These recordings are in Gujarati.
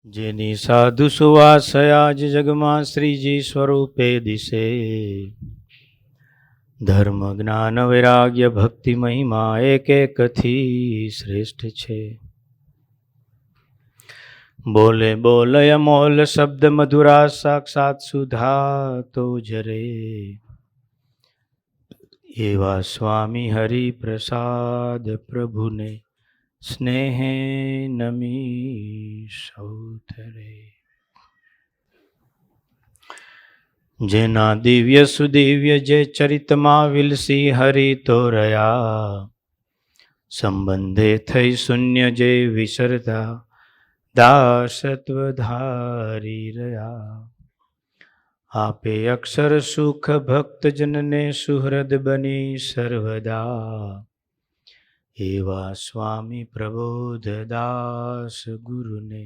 જેની સાધુ સુવાસયા જ જગમાં શ્રીજી સ્વરૂપે દિશે. ધર્મ જ્ઞાન વૈરાગ્ય ભક્તિ મહિમા એક એકથી શ્રેષ્ઠ છે. બોલે બોલે અમોલ શબ્દ મધુરા સાક્ષાત સુધા તો જરે. એવા સ્વામી હરિ પ્રસાદ પ્રભુને સ્નેહે નમી સૌથરે. જેના દિવ્ય સુદિવ્ય જે ચરિતમાં વિલસી હરિ તો રહ્યા. સંબંધે થઈ શૂન્ય જે વિસરતા દાસત્વ ધારી રહ્યા. આપે અક્ષર સુખ ભક્તજનને સુહૃદ બની સર્વદા. એવા સ્વામી પ્રબોધદાસ ગુરુને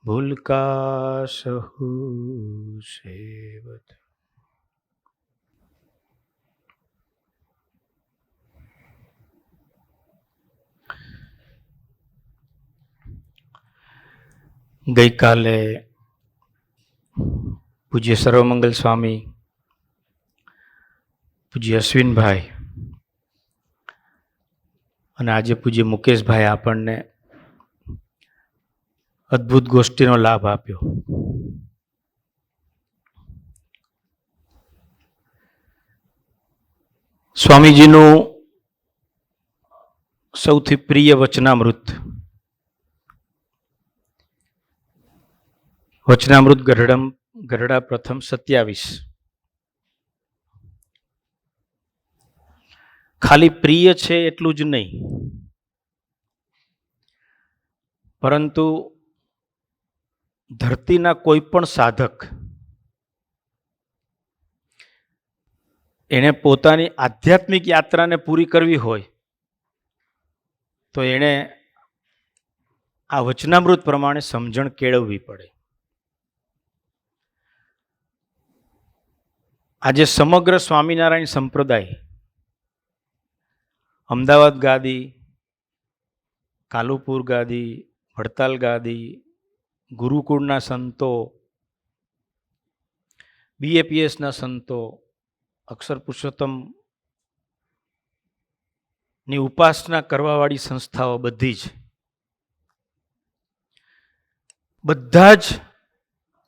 ભૂલકા સહુ સેવત. ગઈકાલે પૂજ્ય સર્વમંગલ સ્વામી, પૂજ્ય અશ્વિનભાઈ અને આજે પૂજ્ય મુકેશભાઈ આપણને અદ્ભુત ગોષ્ઠીનો લાભ આપ્યો. સ્વામીજીનું સૌથી પ્રિય વચનામૃત, વચનામૃત ગઢડા પ્રથમ 27. ખાલી પ્રિય છે એટલું જ નહીં, પરંતુ ધરતીના કોઈ પણ સાધક એને પોતાની આધ્યાત્મિક યાત્રાને પૂરી કરવી હોય તો એણે આ વચનામૃત પ્રમાણે સમજણ કેળવવી પડે. આજે સમગ્ર સ્વામિનારાયણ સંપ્રદાય અમદાવાદ ગાદી, કાલુપુર ગાદી, વડતાલ ગાદી, ગુરુકુળના સંતો, BAPSના સંતો, અક્ષર પુરુષોત્તમની ઉપાસના કરવાવાળી સંસ્થાઓ બધા જ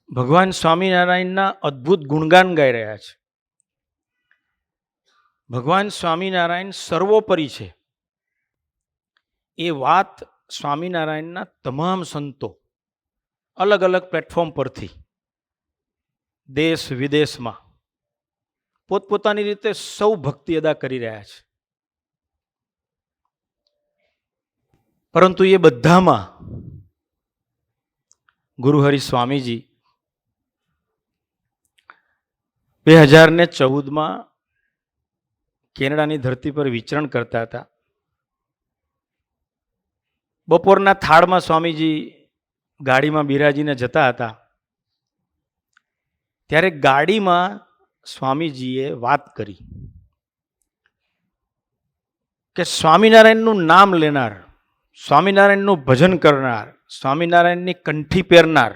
ભગવાન સ્વામિનારાયણના અદ્ભુત ગુણગાન ગાઈ રહ્યા છે. ભગવાન સ્વામિનારાયણ સર્વોપરી છે એ વાત સ્વામિનારાયણના તમામ સંતો અલગ અલગ પ્લેટફોર્મ પરથી દેશ વિદેશમાં પોતપોતાની રીતે સૌ ભક્તિ અદા કરી રહ્યા છે. પરંતુ એ બધામાં ગુરુહરિ સ્વામીજી 2014માં કેનેડાની ધરતી પર વિચરણ કરતા હતા. બપોરના થાળમાં સ્વામીજી ગાડીમાં બિરાજીને જતા હતા. ત્યારે ગાડીમાં સ્વામીજીએ વાત કરી કે સ્વામિનારાયણનું નામ લેનાર, સ્વામિનારાયણનું ભજન કરનાર, સ્વામિનારાયણની કંઠી પહેરનાર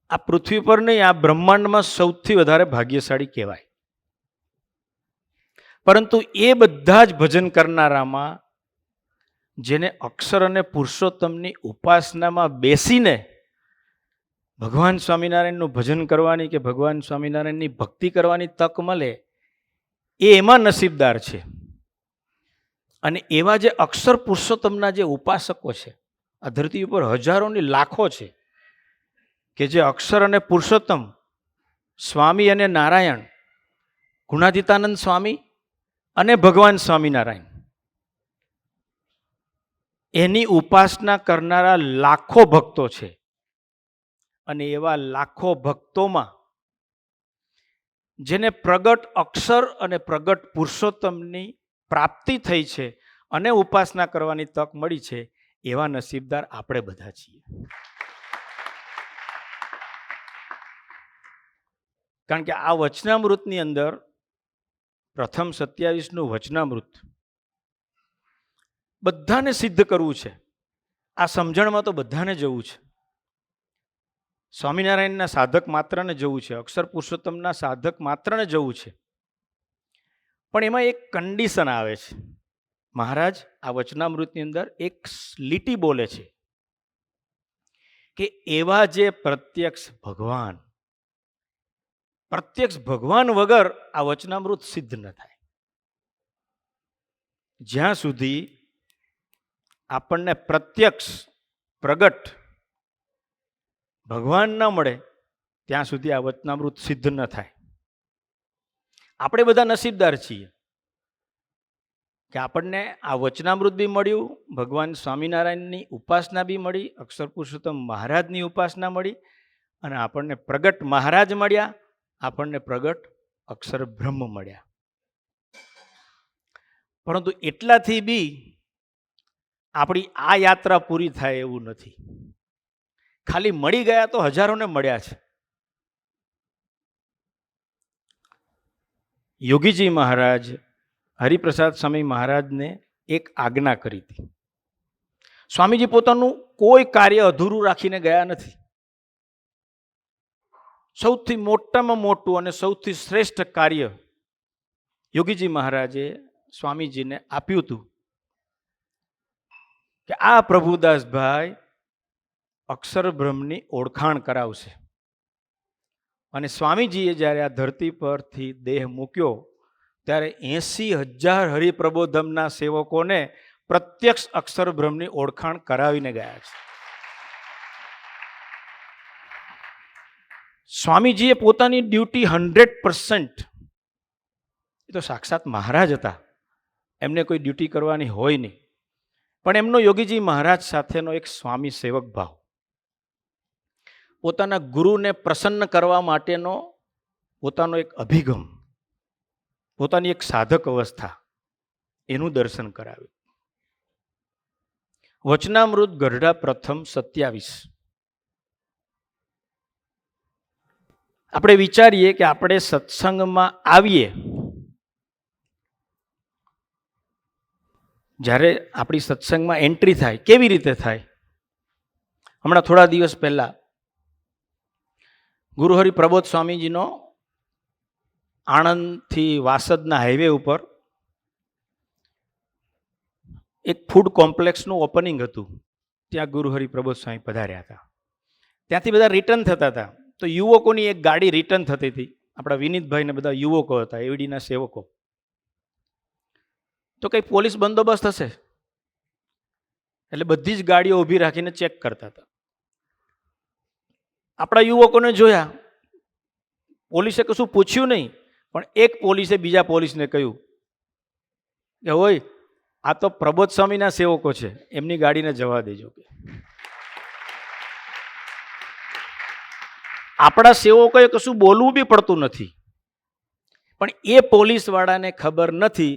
આ પૃથ્વી પર નહીં, આ બ્રહ્માંડમાં સૌથી વધારે ભાગ્યશાળી કહેવાય. પરંતુ એ બધા જ ભજન કરનારામાં જેને અક્ષર અને પુરુષોત્તમની ઉપાસનામાં બેસીને ભગવાન સ્વામિનારાયણનું ભજન કરવાની કે ભગવાન સ્વામિનારાયણની ભક્તિ કરવાની તક મળે એ એમાં નસીબદાર છે. અને એવા જે અક્ષર પુરુષોત્તમના જે ઉપાસકો છે આ ધરતી ઉપર હજારોની લાખો છે કે જે અક્ષર અને પુરુષોત્તમ, સ્વામી અને નારાયણ, ગુણાતીતાનંદ સ્વામી અને ભગવાન સ્વામિનારાયણ એની ઉપાસના કરનારા લાખો ભક્તો છે. અને એવા લાખો ભક્તોમાં જેને પ્રગટ અક્ષર અને પ્રગટ પુરુષોત્તમની પ્રાપ્તિ થઈ છે અને ઉપાસના કરવાની તક મળી છે, એવા નસીબદાર આપણે બધા છીએ. કારણ કે આ વચનામૃતની અંદર પ્રથમ 27નું વચનામૃત બધાને સિદ્ધ કરવું છે આ સમજણમાં તો બધાને જવું છે. સ્વામિનારાયણના સાધક માત્રને જવું છે, અક્ષર પુરુષોત્તમના સાધક માત્રને જવું છે. પણ એમાં એક કન્ડિશન આવે છે. મહારાજ આ વચનામૃતની અંદર એક લીટી બોલે છે કે એવા જે પ્રત્યક્ષ ભગવાન વગર આ વચનામૃત સિદ્ધ ન થાય. જ્યાં સુધી આપણને પ્રત્યક્ષ પ્રગટ ભગવાન ન મળે ત્યાં સુધી આ વચનામૃત સિદ્ધ ન થાય. આપણે બધા નસીબદાર છીએ કે આપણને આ વચનામૃત બી મળ્યું, ભગવાન સ્વામિનારાયણની ઉપાસના બી મળી, અક્ષર પુરુષોત્તમ મહારાજની ઉપાસના મળી, અને આપણને પ્રગટ મહારાજ મળ્યા, આપણને પ્રગટ અક્ષર બ્રહ્મ મળ્યા. પરંતુ એટલાથી બી આપણી આ યાત્રા પૂરી થાય એવું નથી. ખાલી મળી ગયા તો હજારોને મળ્યા છે. યોગીજી મહારાજ હરિપ્રસાદ સ્વામી મહારાજને એક આજ્ઞા કરી હતી. સ્વામીજી પોતાનું કોઈ કાર્ય અધૂરું રાખીને ગયા નથી. સૌથી મોટામાં મોટું અને સૌથી શ્રેષ્ઠ કાર્ય યોગીજી મહારાજે સ્વામીજીને આપ્યું હતું કે આ પ્રભુદાસભાઈ અક્ષર બ્રહ્મની ઓળખાણ કરાવશે. અને સ્વામીજીએ જ્યારે આ ધરતી પરથી દેહ મૂક્યો ત્યારે 80,000 હરિપ્રબોધમના સેવકોને પ્રત્યક્ષ અક્ષર બ્રહ્મની ઓળખાણ કરાવીને ગયા છે. સ્વામીજીએ પોતાની ડ્યુટી 100%, એ તો સાક્ષાત મહારાજ હતા, એમને કોઈ ડ્યુટી કરવાની હોય નહીં, પણ એમનો યોગીજી મહારાજ સાથેનો એક સ્વામી સેવક ભાવ, પોતાના ગુરુને પ્રસન્ન કરવા માટેનો પોતાનો એક અભિગમ, પોતાની એક સાધક અવસ્થા, એનું દર્શન કરાવ્યું. વચનામૃત ગઢડા પ્રથમ 27. આપણે વિચારીએ કે આપણે સત્સંગમાં આવીએ, જ્યારે આપણી સત્સંગમાં એન્ટ્રી થાય કેવી રીતે થાય? હમણાં થોડા દિવસ પહેલા ગુરુહરિ પ્રબોધ સ્વામીજીનો આણંદથી વાસદના હાઈવે ઉપર એક ફૂડ કોમ્પ્લેક્સનું ઓપનિંગ હતું. ત્યાં ગુરુહરિ પ્રબોધ સ્વામી પધાર્યા હતા. ત્યાંથી બધા રિટર્ન થતા હતા, તો યુવકોની એક ગાડી રિટર્ન થતી હતી. આપણા વિનીતભાઈ ને બધા યુવકો હતા, એવડીના સેવકો. તો કંઈ પોલીસ બંદોબસ્ત હશે એટલે બધી જ ગાડીઓ ઊભી રાખીને ચેક કરતા હતા. આપણા યુવકોને જોયા, પોલીસે કશું પૂછ્યું નહીં, પણ એક પોલીસે બીજા પોલીસને કહ્યું કે ઓય, આ તો પ્રબોધ સ્વામીના સેવકો છે, એમની ગાડીને જવા દેજો. આપણા સેવકોએ કશું બોલવું બી પડતું નથી, પણ એ પોલીસવાળાને ખબર નથી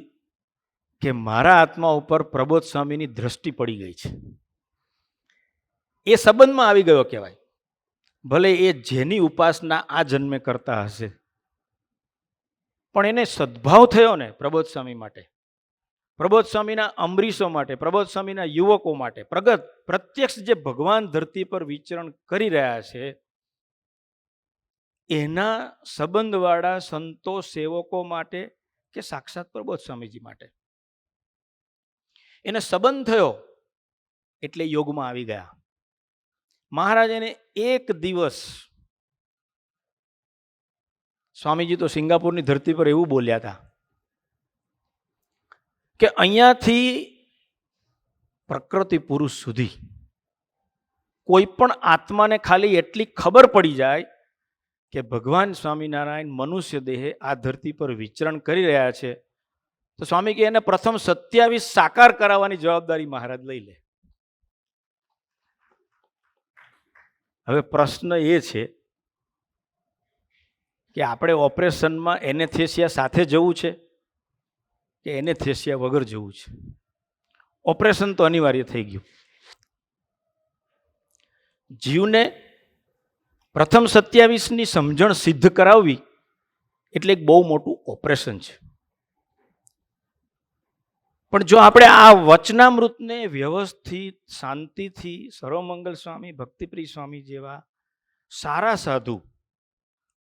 કે મારા આત્મા ઉપર પ્રબોધ સ્વામીની દ્રષ્ટિ પડી ગઈ છે. એ સંબંધમાં આવી ગયો કહેવાય. ભલે એ જેની ઉપાસના આ જન્મે કરતા હશે, પણ એને સદભાવ થયો ને પ્રબોધ સ્વામી માટે, પ્રબોધ સ્વામીના અમરીશો માટે, પ્રબોધ સ્વામીના યુવકો માટે, પ્રત્યક્ષ જે ભગવાન ધરતી પર વિચરણ કરી રહ્યા છે એના સંબંધવાળા સંતો સેવકો માટે કે સાક્ષાત પ્રબોધ સ્વામીજી માટે એને સંબંધ થયો એટલે યોગમાં આવી ગયા. મહારાજ એને એક દિવસ, સ્વામીજી તો સિંગાપુરની ધરતી પર એવું બોલ્યા હતા કે અહીંયાથી પ્રકૃતિ પુરુષ સુધી કોઈ પણ આત્માને ખાલી એટલી ખબર પડી જાય કે ભગવાન સ્વામિનારાયણ મનુષ્ય દેહે આ ધરતી પર વિચરણ કરી રહ્યા છે, તો સ્વામી કે એને પ્રથમ 27 સાકાર કરાવવાની જવાબદારી મહારાજ લઈ લે. હવે પ્રશ્ન એ છે કે આપણે ઓપરેશનમાં એનેસ્થેસિયા સાથે જવું છે કે એનેસ્થેસિયા વગર જવું છે? ઓપરેશન તો અનિવાર્ય થઈ ગયું. જીવને પ્રથમ 27ની સમજણ સિદ્ધ કરાવવી એટલે એક બહુ મોટું ઓપરેશન છે. પણ જો આપણે આ વચનામૃતને વ્યવસ્થિત શાંતિથી સર્વમંગલ સ્વામી, ભક્તિપ્રિય સ્વામી જેવા સારા સાધુ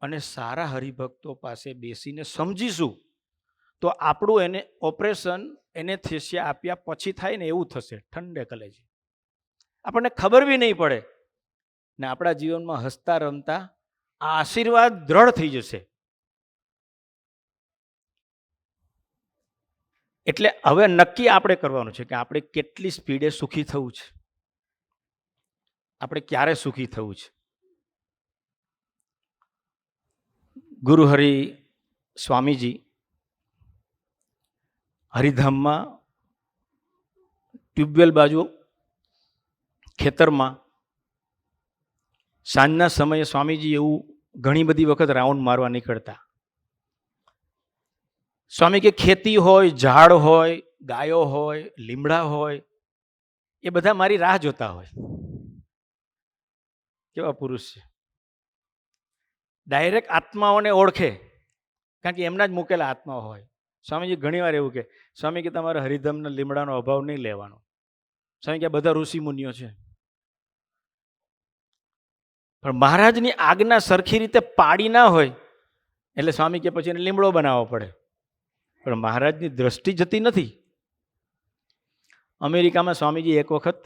અને સારા હરિભક્તો પાસે બેસીને સમજીશું તો આપણું એને ઓપરેશન એનેસ્થેસિયા આપ્યા પછી થાય ને એવું થશે, ઠંડે કલેજે. આપણને ખબર બી નહીં પડે ને આપણા જીવનમાં હસતા રમતા આ આશીર્વાદ દ્રઢ થઈ જશે. એટલે હવે નક્કી આપણે કરવાનું છે કે આપણે કેટલી સ્પીડે સુખી થવું છે, આપણે ક્યારે સુખી થવું છે. ગુરુ હરિ સ્વામીજી હરિધામમાં ટ્યુબવેલ બાજુ ખેતરમાં સાંજના સમયે સ્વામીજી એવું ઘણી બધી વખત રાઉન્ડ મારવા નીકળતા. સ્વામી કે ખેતી હોય, ઝાડ હોય, ગાયો હોય, લીમડા હોય, એ બધા મારી રાહ જોતા હોય. કેવા પુરુષ છે! ડાયરેક્ટ આત્માઓને ઓળખે, કારણ કે એમના જ મૂકેલા આત્માઓ હોય. સ્વામીજી ઘણીવાર એવું કે, સ્વામી કે તમારે હરિધામના લીમડાનો અભાવ નહીં લેવાનો. સ્વામી કે બધા ઋષિ મુનિઓ છે, પણ મહારાજની આજ્ઞા સરખી રીતે પાડી ના હોય એટલે સ્વામી કે પછી એને લીમડો બનાવવો પડે. પણ મહારાજની દ્રષ્ટિ જતી નથી. અમેરિકામાં સ્વામીજી એક વખત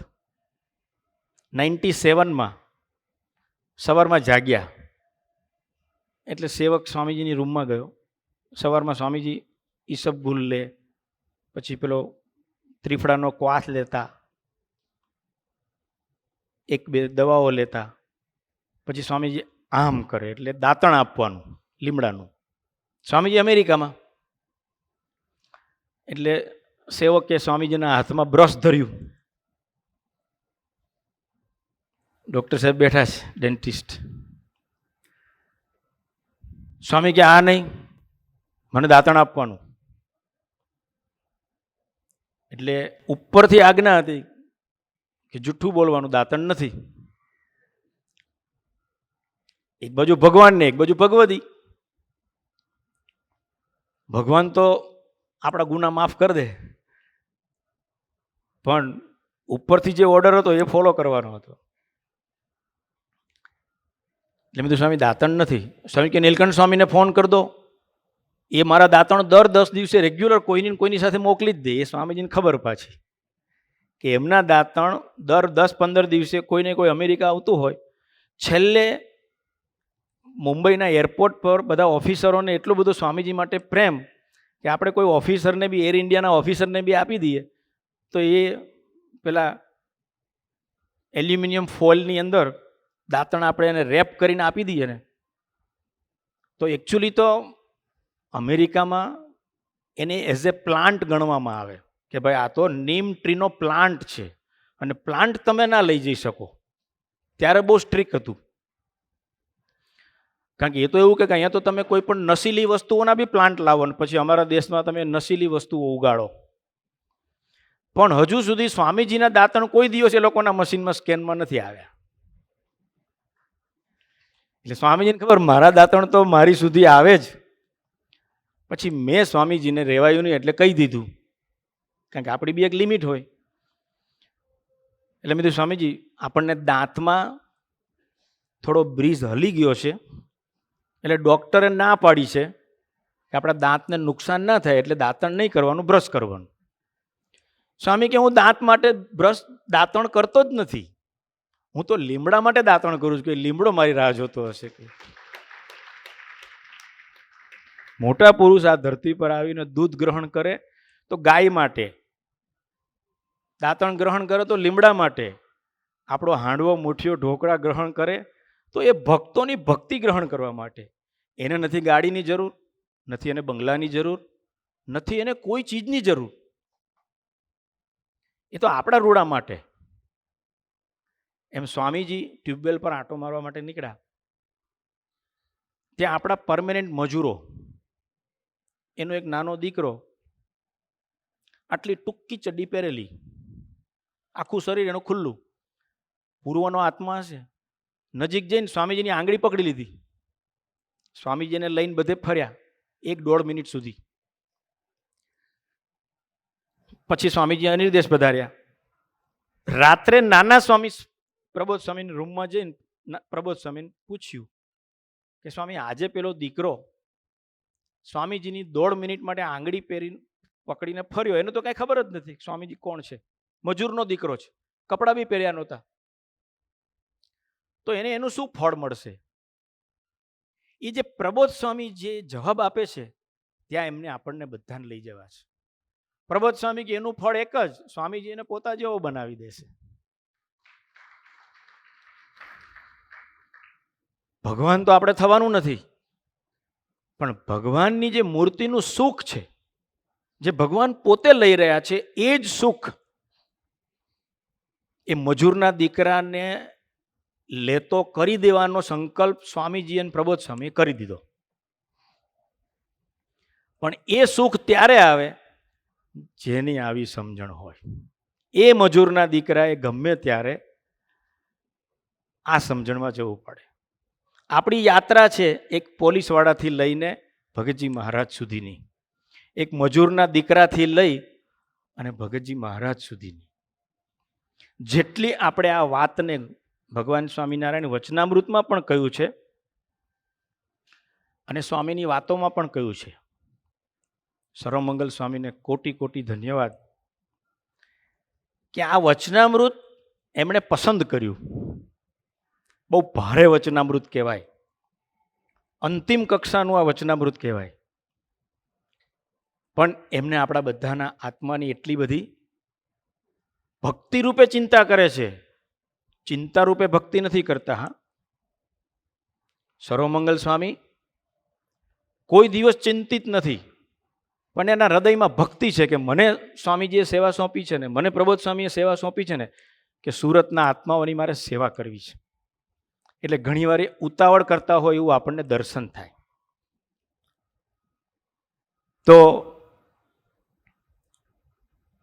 97માં સવારમાં જાગ્યા એટલે સેવક સ્વામીજીની રૂમમાં ગયો. સવારમાં સ્વામીજી ઈસબગુલ લે, પછી પેલો ત્રિફળાનો ક્વાથ લેતા, એક બે દવાઓ લેતા, પછી સ્વામીજી આમ કરે એટલે દાંતણ આપવાનું લીમડાનું. સ્વામીજી અમેરિકામાં એટલે સેવકે સ્વામીજીના હાથમાં બ્રશ ધર્યું. ડૉક્ટર સાહેબ બેઠા છે, ડેન્ટિસ્ટ. સ્વામી કે આ નહીં, મને દાંતણ આપવાનું. એટલે ઉપરથી આજ્ઞા હતી કે જુઠ્ઠું બોલવાનું, દાંતણ નથી. એક બાજુ ભગવાન ને એક બાજુ ભગવદી. ભગવાન તો આપણા ગુના માફ કરી દે, પણ ઉપરથી જે ઓર્ડર હતો એ ફોલો કરવાનો હતો. એટલે મેં તો સ્વામી દાંતણ નથી. સ્વામી કે નીલકંઠ સ્વામીને ફોન કરી દો, એ મારા દાંતણ દર 10 દિવસે રેગ્યુલર કોઈની સાથે મોકલી જ દે. એ સ્વામીજીને ખબર પાછી કે એમના દાંતણ દર 10-15 દિવસે કોઈને કોઈ અમેરિકા આવતું હોય. છેલ્લે મુંબઈના એરપોર્ટ પર બધા ઓફિસરોને એટલું બધું સ્વામીજી માટે પ્રેમ કે આપણે કોઈ ઓફિસરને બી, એર ઇન્ડિયાના ઓફિસરને બી આપી દઈએ તો એ પેલા એલ્યુમિનિયમ ફોઇલની અંદર દાંતણ આપણે એને રેપ કરીને આપી દઈએ ને, તો એકચ્યુઅલી તો અમેરિકામાં એને એઝ એ પ્લાન્ટ ગણવામાં આવે કે ભાઈ આ તો નીમ ટ્રીનો પ્લાન્ટ છે અને પ્લાન્ટ તમે ના લઈ જઈ શકો. ત્યારે બહુ સ્ટ્રિક્ટ હતું, કારણ કે એ તો એવું કે અહીંયા તો તમે કોઈ પણ નશીલી વસ્તુઓના બી પ્લાન્ટ લાવો ને પછી અમારા દેશમાં તમે નશીલી વસ્તુઓ ઉગાડો. પણ હજુ સુધી સ્વામીજીના દાંતણ કોઈ દિવસ એ લોકોના મશીનમાં સ્કેનમાં નથી આવ્યા. એટલે સ્વામીજીને ખબર મારા દાંતણ તો મારી સુધી આવે જ. પછી મેં સ્વામીજીને રેવાયું નહીં એટલે કહી દીધું, કારણ કે આપણી બી એક લિમિટ હોય. એટલે મેં કીધું સ્વામીજી આપણને દાંતમાં થોડો બ્રિજ હલી ગયો છે, એટલે ડૉક્ટરે ના પાડી છે કે આપણા દાંતને નુકસાન ના થાય એટલે દાંતણ નહીં કરવાનું, બ્રશ કરવાનું. સ્વામી કે હું દાંત માટે દાંતણ કરતો જ નથી, હું તો લીમડા માટે દાંતણ કરું છું કે લીમડો મારી રાહ જોતો હશે. કે મોટા પુરુષ આ ધરતી પર આવીને દૂધ ગ્રહણ કરે તો ગાય માટે, દાંતણ ગ્રહણ કરે તો લીમડા માટે, આપણો હાંડવો મુઠ્ઠીઓ ઢોકળા ગ્રહણ કરે તો એ ભક્તોની ભક્તિ ગ્રહણ કરવા માટે. એને નથી ગાડીની જરૂર, નથી એને બંગલાની જરૂર, નથી એને કોઈ ચીજની જરૂર. એ તો આપણા રૂડા માટે. એમ સ્વામીજી ટ્યુબવેલ પર આંટો મારવા માટે નીકળ્યા, ત્યાં આપણા પરમેનન્ટ મજૂરો, એનો એક નાનો દીકરો, આટલી ટૂંકી ચડ્ડી પહેરેલી, આખું શરીર એનું ખુલ્લું, પૂર્વનો આત્મા હશે. નજીક જઈને સ્વામીજીની આંગળી પકડી લીધી. સ્વામીજીને લઈને બધે ફર્યા 1-1.5 મિનિટ સુધી. પછી સ્વામીજી અનિર્દેશ પધાર્યા. રાત્રે નાના સ્વામી પ્રબોધ સ્વામીની રૂમમાં જઈને પ્રબોધ સ્વામીને પૂછ્યું કે સ્વામી આજે પેલો દીકરો સ્વામીજીની 1.5 મિનિટ માટે આંગળી પકડીને ફર્યો, એનું તો કઈ ખબર જ નથી સ્વામીજી કોણ છે, મજૂરનો દીકરો છે, કપડાં બી પહેર્યા નહોતા, તો એને એનું શું ફળ મળશે? એ જે પ્રબોધ સ્વામી જે જવાબ આપે છે ત્યાં એમને આપણને બધાને લઈ જવા છે. પ્રબોધ સ્વામી કે એનું ફળ એક જ, સ્વામીજી એને પોતા જેવો બનાવી દેશે. ભગવાન તો આપણે થવાનું નથી, પણ ભગવાનની જે મૂર્તિનું સુખ છે, જે ભગવાન પોતે લઈ રહ્યા છે, એ જ સુખ એ મજૂરના દીકરાને લેતો કરી દેવાનો સંકલ્પ સ્વામીજી અને પ્રબોધ સ્વામીએ કરી દીધો. પણ એ સુખ ત્યારે આવે જેની આવી સમજણ હોય. એ મજૂરના દીકરાએ ગમે ત્યારે આ સમજણમાં જવું પડે. આપણી યાત્રા છે એક પોલીસવાળાથી લઈને ભગતજી મહારાજ સુધીની, એક મજૂરના દીકરાથી લઈ અને ભગતજી મહારાજ સુધીની. જેટલી આપણે આ વાતને ભગવાન સ્વામિનારાયણ વચનામૃતમાં પણ કહ્યું છે અને સ્વામીની વાતોમાં પણ કહ્યું છે. સર્વમંગલ સ્વામીને કોટી કોટી ધન્યવાદ કે આ વચનામૃત એમણે પસંદ કર્યું. બહુ ભારે વચનામૃત કહેવાય, અંતિમ કક્ષાનું આ વચનામૃત કહેવાય, પણ એમને આપણા બધાના આત્માની એટલી બધી ભક્તિ રૂપે ચિંતા કરે છે, ચિંતા રૂપે ભક્તિ નથી કરતા. હા, સર્વમંગલ સ્વામી કોઈ દિવસ ચિંતિત નથી, પણ એના હૃદયમાં ભક્તિ છે કે મને સ્વામીજીએ સેવા સોંપી છે ને, મને પ્રબોધ સ્વામીએ સેવા સોંપી છે ને, કે સુરતના આત્માઓની મારે સેવા કરવી છે. એટલે ઘણીવાર ઉતાવળ કરતા હોય એવું આપણને દર્શન થાય. તો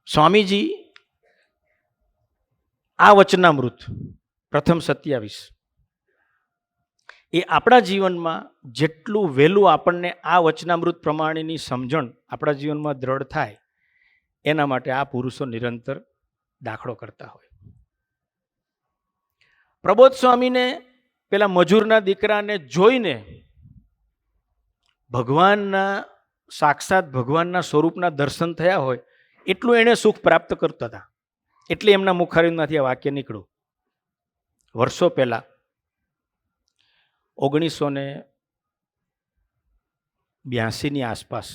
સ્વામીજી આ વચનામૃત પ્રથમ 27 એ આપણા જીવનમાં જેટલું વહેલું આપણને આ વચનામૃત પ્રમાણેની સમજણ આપણા જીવનમાં દ્રઢ થાય એના માટે આ પુરુષો નિરંતર દાખલો કરતા હોય. પ્રબોધ સ્વામીને પેલા મજૂરના દીકરાને જોઈને ભગવાનના સાક્ષાત ભગવાનના સ્વરૂપના દર્શન થયા હોય એટલું એણે સુખ પ્રાપ્ત કરતા હતા. એટલે એમના મુખારવિંદમાંથી આ વાક્ય નીકળ્યું. વર્ષો પહેલા 1982ની આસપાસ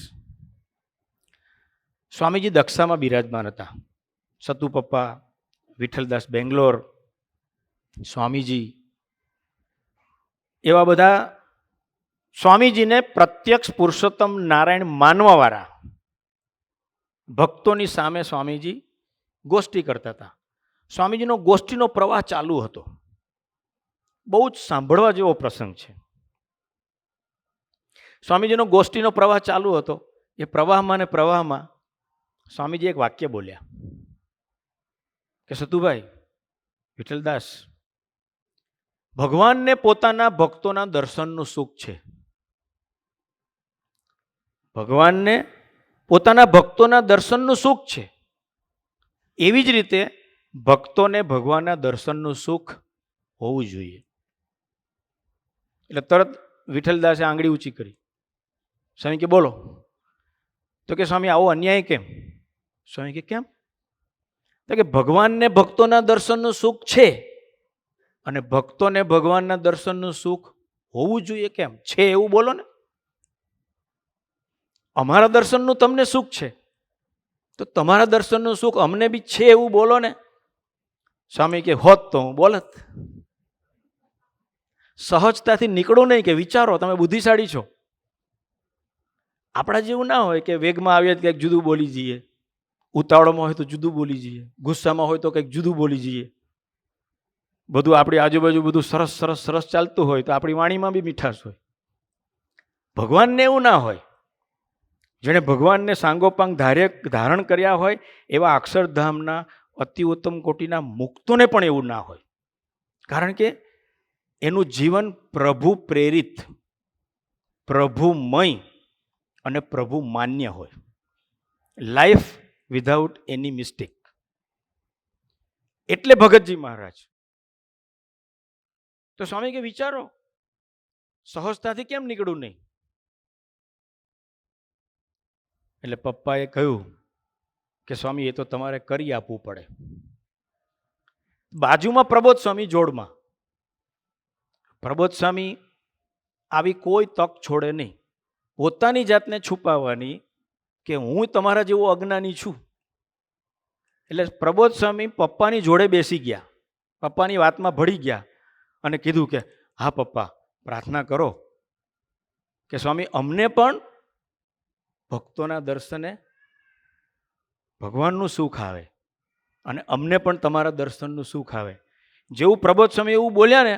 સ્વામીજી દક્ષામાં બિરાજમાન હતા. સતુ પપ્પા, વિઠ્ઠલદાસ બેંગ્લોર, સ્વામીજી, એવા બધા સ્વામીજીને પ્રત્યક્ષ પુરુષોત્તમ નારાયણ માનવાવાળા ભક્તોની સામે સ્વામીજી ગોષ્ઠી કરતા હતા. સ્વામીજીનો ગોષ્ઠીનો પ્રવાહ ચાલુ હતો. બહુ જ સાંભળવા જેવો પ્રસંગ છે. સ્વામીજીનો ગોષ્ઠીનો પ્રવાહ ચાલુ હતો. એ પ્રવાહમાં ને પ્રવાહમાં સ્વામીજી એક વાક્ય બોલ્યા કે સતુભાઈ, વિઠ્ઠલદાસ, ભગવાનને પોતાના ભક્તોના દર્શનનું સુખ છે. ભગવાનને પોતાના ભક્તોના દર્શનનું સુખ છે. એવી જ રીતે ભક્તોને ભગવાનના દર્શનનું સુખ હોવું જોઈએ. એટલે તરત વિઠ્ઠલદાસે આંગળી ઊંચી કરી. સ્વામી કે બોલો. તો કે સ્વામી આવો અન્યાય કેમ? સ્વામી કે કેમ? તો કે ભગવાનને ભક્તોના દર્શનનું સુખ છે અને ભક્તોને ભગવાનના દર્શનનું સુખ હોવું જોઈએ કેમ? છે એવું બોલો ને. અમારા દર્શનનું તમને સુખ છે તો તમારા દર્શનનું સુખ અમને બી છે એવું બોલો ને. સ્વામી કે હોત તો હું બોલત. સહજતાથી નીકળો નહીં કે વિચારો, તમે બુદ્ધિશાળી છો. આપણા જેવું ના હોય કે વેગમાં આવીએ તો કંઈક જુદું બોલી જઈએ, ઉતાવળમાં હોય તો જુદું બોલી જઈએ, ગુસ્સામાં હોય તો કંઈક જુદું બોલી જઈએ. બધું આપણી આજુબાજુ બધું સરસ સરસ સરસ ચાલતું હોય તો આપણી વાણીમાં બી મીઠાશ હોય. ભગવાનને એવું ના હોય. જેણે ભગવાનને સાંગોપાંગ ધારણ કર્યા હોય એવા અક્ષરધામના અતિ ઉત્તમ કોટીના મુક્તોને પણ એવું ના હોય. કારણ કે એનું જીવન પ્રભુ પ્રેરિત, પ્રભુમય અને પ્રભુ માન્ય હોય. Life without any mistake. એટલે ભગતજી મહારાજ. તો સ્વામી કે વિચારો, સહજતાથી કેમ નીકળું નહીં? એટલે પપ્પાએ કહ્યું કે સ્વામી એ તો તમારે કરી આપવું પડે. બાજુમાં પ્રબોધ સ્વામી જોડમાં. પ્રબોધ સ્વામી આવી કોઈ તક છોડે નહીં, પોતાની જાતને છુપાવવાની કે હું તમારા જેવો અજ્ઞાની છું. એટલે પ્રબોધ સ્વામી પપ્પાની જોડે બેસી ગયા, પપ્પાની વાતમાં ભળી ગયા અને કીધું કે હા પપ્પા, પ્રાર્થના કરો કે સ્વામી અમને પણ ભક્તોના દર્શને ભગવાનનું સુખ આવે અને અમને પણ તમારા દર્શનનું સુખ આવે. જેવું પ્રબોધ સ્વામી એવું બોલ્યા ને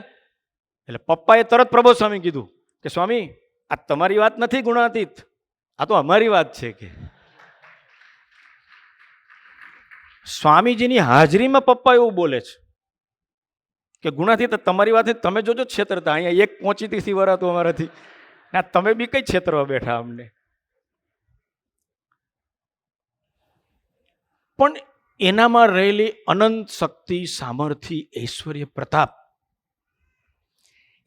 એટલે પપ્પાએ તરત પ્રબોધ સ્વામી કીધું કે સ્વામી આ તમારી વાત નથી ગુણાતીત, આ તો અમારી વાત છે. કે સ્વામીજીની હાજરીમાં પપ્પા એવું બોલે છે કે ગુણાતીત તમારી વાત તમે જોજો છેતરતા, અહીંયા એક પહોંચીથી વરાતું અમારાથી, ના તમે બી કઈ છેતરવા બેઠા અમને. પણ એનામાં રહેલી અનંત શક્તિ, સામર્થ્ય, ઐશ્વર્ય, પ્રતાપ,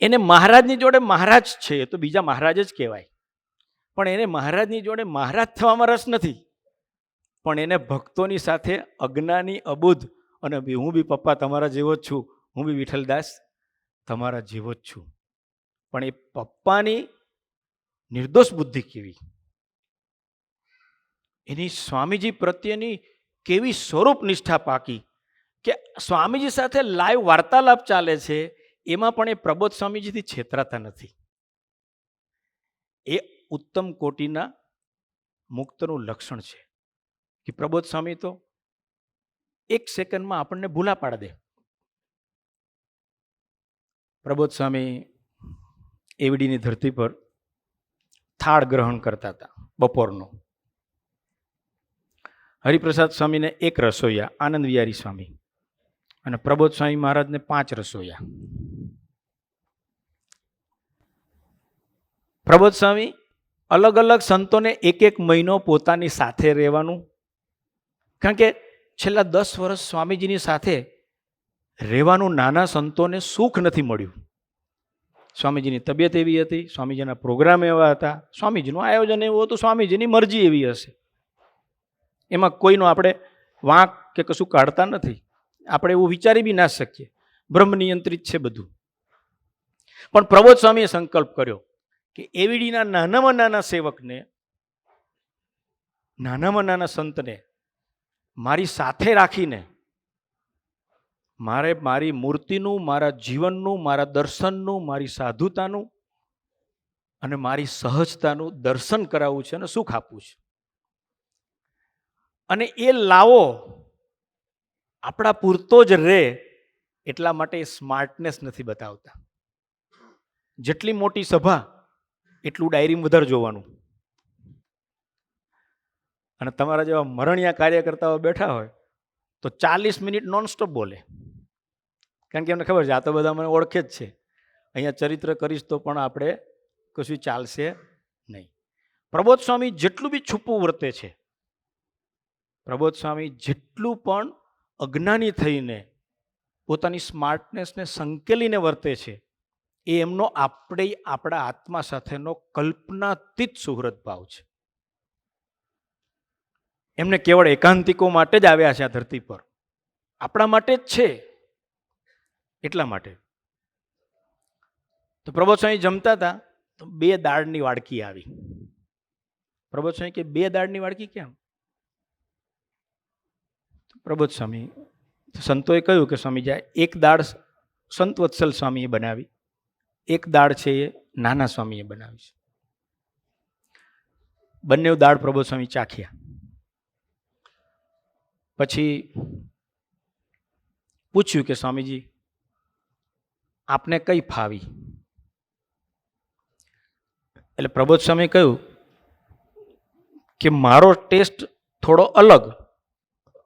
એને મહારાજની જોડે મહારાજ છે તો બીજા મહારાજ જ કહેવાય, પણ એને મહારાજની જોડે મહારાજ થવામાં રસ નથી. પણ એને ભક્તોની સાથે અજ્ઞાની, અબુધ, અને હું બી પપ્પા તમારા જેવો જ છું, હું બી વિઠ્ઠલદાસ તમારા જેવો જ છું. પણ એ પપ્પાની નિર્દોષ બુદ્ધિ કેવી, એની સ્વામીજી પ્રત્યેની કેવી સ્વરૂપ નિષ્ઠા પાકી કે સ્વામીજી સાથે લાઈવ વાર્તાલાપ ચાલે છે, એમાં પણ એ પ્રબોધ સ્વામીજીથી છેતરાતા નથી. એ ઉત્તમ કોટીના મુક્તનું લક્ષણ છે કે પ્રબોધ સ્વામી તો એક સેકન્ડમાં આપણને ભૂલા પાડી દે. પ્રબોધ સ્વામી એવડીની ધરતી પર થાળ ગ્રહણ કરતા હતા બપોરનો. હરિપ્રસાદ સ્વામીને એક રસોઈયા, આનંદ વિહારી સ્વામી, અને પ્રબોધ સ્વામી મહારાજને 5 રસોઈયા. પ્રબોધ સ્વામી અલગ અલગ સંતોને એક એક મહિનો પોતાની સાથે રહેવાનું, કારણ કે છેલ્લા 10 વર્ષ સ્વામીજીની સાથે રહેવાનું નાના સંતોને સુખ નથી મળ્યું. સ્વામીજીની તબિયત એવી હતી, સ્વામીજીના પ્રોગ્રામ એવા હતા, સ્વામીજીનું આયોજન એવું હતું, સ્વામીજીની મરજી એવી હશે. એમાં કોઈનો આપણે વાંક કે કશું કાઢતા નથી, આપણે એવું વિચારી બી ના શકીએ, બ્રહ્મ નિયંત્રિત છે બધું. પણ પ્રબોધ સ્વામીએ સંકલ્પ કર્યો કે એવીડીના નાનામાં નાના સેવકને, નાનામાં નાના સંતને મારી સાથે રાખીને મારે મારી મૂર્તિનું, મારા જીવનનું, મારા દર્શનનું, મારી સાધુતાનું અને મારી સહજતાનું દર્શન કરાવવું છે અને સુખ આપવું છે. અને એ લાવો આપણા પૂરતો જ રહે એટલા માટે સ્માર્ટનેસ નથી બતાવતા. જેટલી મોટી સભા એટલું ડાયરીમાં વધારે જોવાનું, અને તમારા જેવા મરણિયા કાર્યકર્તાઓ બેઠા હોય તો 40 મિનિટ નોનસ્ટોપ બોલે, કારણ કે એમને ખબર છે આ તો બધા મને ઓળખે જ છે, અહીંયા ચરિત્ર કરીશ તો પણ આપણે કશું ચાલશે નહીં. પ્રબોધ સ્વામી જેટલું બી છુપું વર્તે છે, પ્રબોધ સ્વામી જેટલું પણ અજ્ઞાની થઈને પોતાની સ્માર્ટનેસને સંકેલીને વર્તે છે, એ એમનો આપણા આત્મા સાથેનો કલ્પનાતીત સુહૃદ ભાવ છે. એમને કેવળ એકાંતિકો માટે જ આવ્યા છે આ ધરતી પર, આપણા માટે જ છે. એટલા માટે તો પ્રબોધ સ્વામી જમતા હતા તો 2 દાળની વાડકી આવી. પ્રબોધ સ્વામી કે 2 દાળની વાડકી કેમ? પ્રબોધ સ્વામી સંતોએ કહ્યું કે સ્વામીજી એક દાળ સંત વત્સલ સ્વામીએ બનાવી, એક દાળ છે એ નાના સ્વામીએ બનાવી છે. બંને દાળ પ્રબોધ સ્વામી ચાખ્યા, પછી પૂછ્યું કે સ્વામીજી આપને કઈ ફાવી? એટલે પ્રબોધ સ્વામીએ કહ્યું કે મારો ટેસ્ટ થોડો અલગ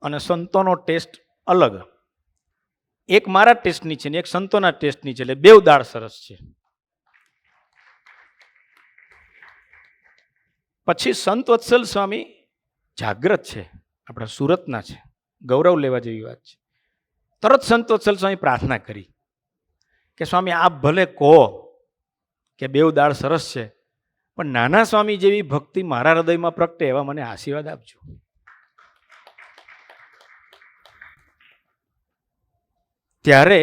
અને સંતોનો ટેસ્ટ અલગ. એક મારા ટેસ્ટની છે ને એક સંતોના ટેસ્ટની છે, એટલે 2 દાળ સરસ છે. પછી સંત વત્સલ સ્વામી જાગ્રત છે, આપણા સુરતના છે, ગૌરવ લેવા જેવી વાત છે. તરત સંત વત્સલ સ્વામી પ્રાર્થના કરી કે સ્વામી આપ ભલે કહો કે બેવ દાળ સરસ છે, પણ નાના સ્વામી જેવી ભક્તિ મારા હૃદયમાં પ્રગટે એવા મને આશીર્વાદ આપજો. ત્યારે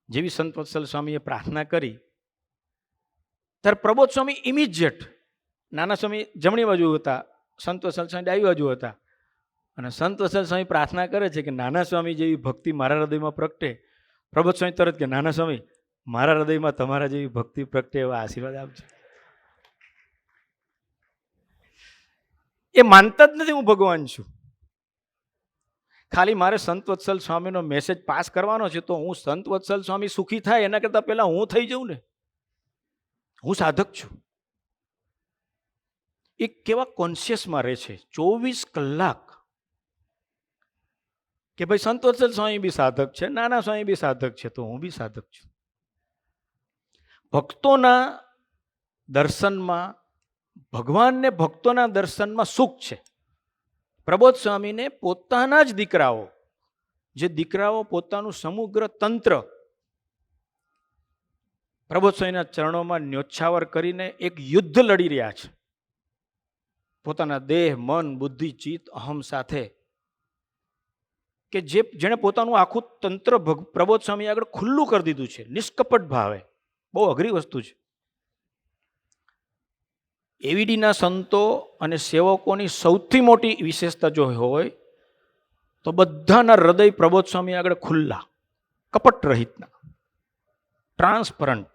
જેવી સંત વત્સલ સ્વામીએ પ્રાર્થના કરી ત્યારે પ્રબોધ સ્વામી ઇમિજિએટ, નાના સ્વામી જમણી બાજુ હતા, સંત વત્સલ સ્વામી ડાબી બાજુ હતા, અને સંત વત્સલ સ્વામી પ્રાર્થના કરે છે કે નાના સ્વામી જેવી ભક્તિ મારા હૃદયમાં પ્રગટે. પ્રબોધ સ્વામી તરત કે નાના સ્વામી મારા હૃદયમાં તમારા જેવી ભક્તિ પ્રગટે એવા આશીર્વાદ આપજો. એ માનતા જ નથી હું ભગવાન છું. ખાલી મારે સંત વત્સલ સ્વામીનો મેસેજ પાસ કરવાનો છે, તો હું સંત વત્સલ સ્વામી સુખી થાય એના કરતાં પહેલા હું થઈ જાઉં ને. હું સાધક છું. એ કેવા કોન્શિયસમાં રહે છે 24 કલાક કે ભાઈ સંત વત્સલ સ્વામી બી સાધક છે, નાના સ્વામી બી સાધક છે, તો હું બી સાધક છું. ભક્તોના દર્શનમાં, ભગવાનને ભક્તોના દર્શનમાં સુખ છે. પ્રબોધ સ્વામીને પોતાના જ દીકરાઓ, જે દીકરાઓ પોતાનું સમગ્ર તંત્ર પ્રબોધ સ્વામીના ચરણોમાં ન્યોછાવર કરીને એક યુદ્ધ લડી રહ્યા છે, પોતાના દેહ, મન, બુદ્ધિ, ચિત્ત, અહમ સાથે, કે જેણે પોતાનું આખું તંત્ર પ્રબોધ સ્વામી આગળ ખુલ્લું કરી દીધું છે નિષ્કપટ ભાવે. બહુ અઘરી વસ્તુ છે. એવીડીના સંતો અને સેવકોની સૌથી મોટી વિશેષતા જો હોય તો બધાના હૃદય પ્રબોધ સ્વામી આગળ ખુલ્લા, કપટ રહિતના, ટ્રાન્સપરન્ટ,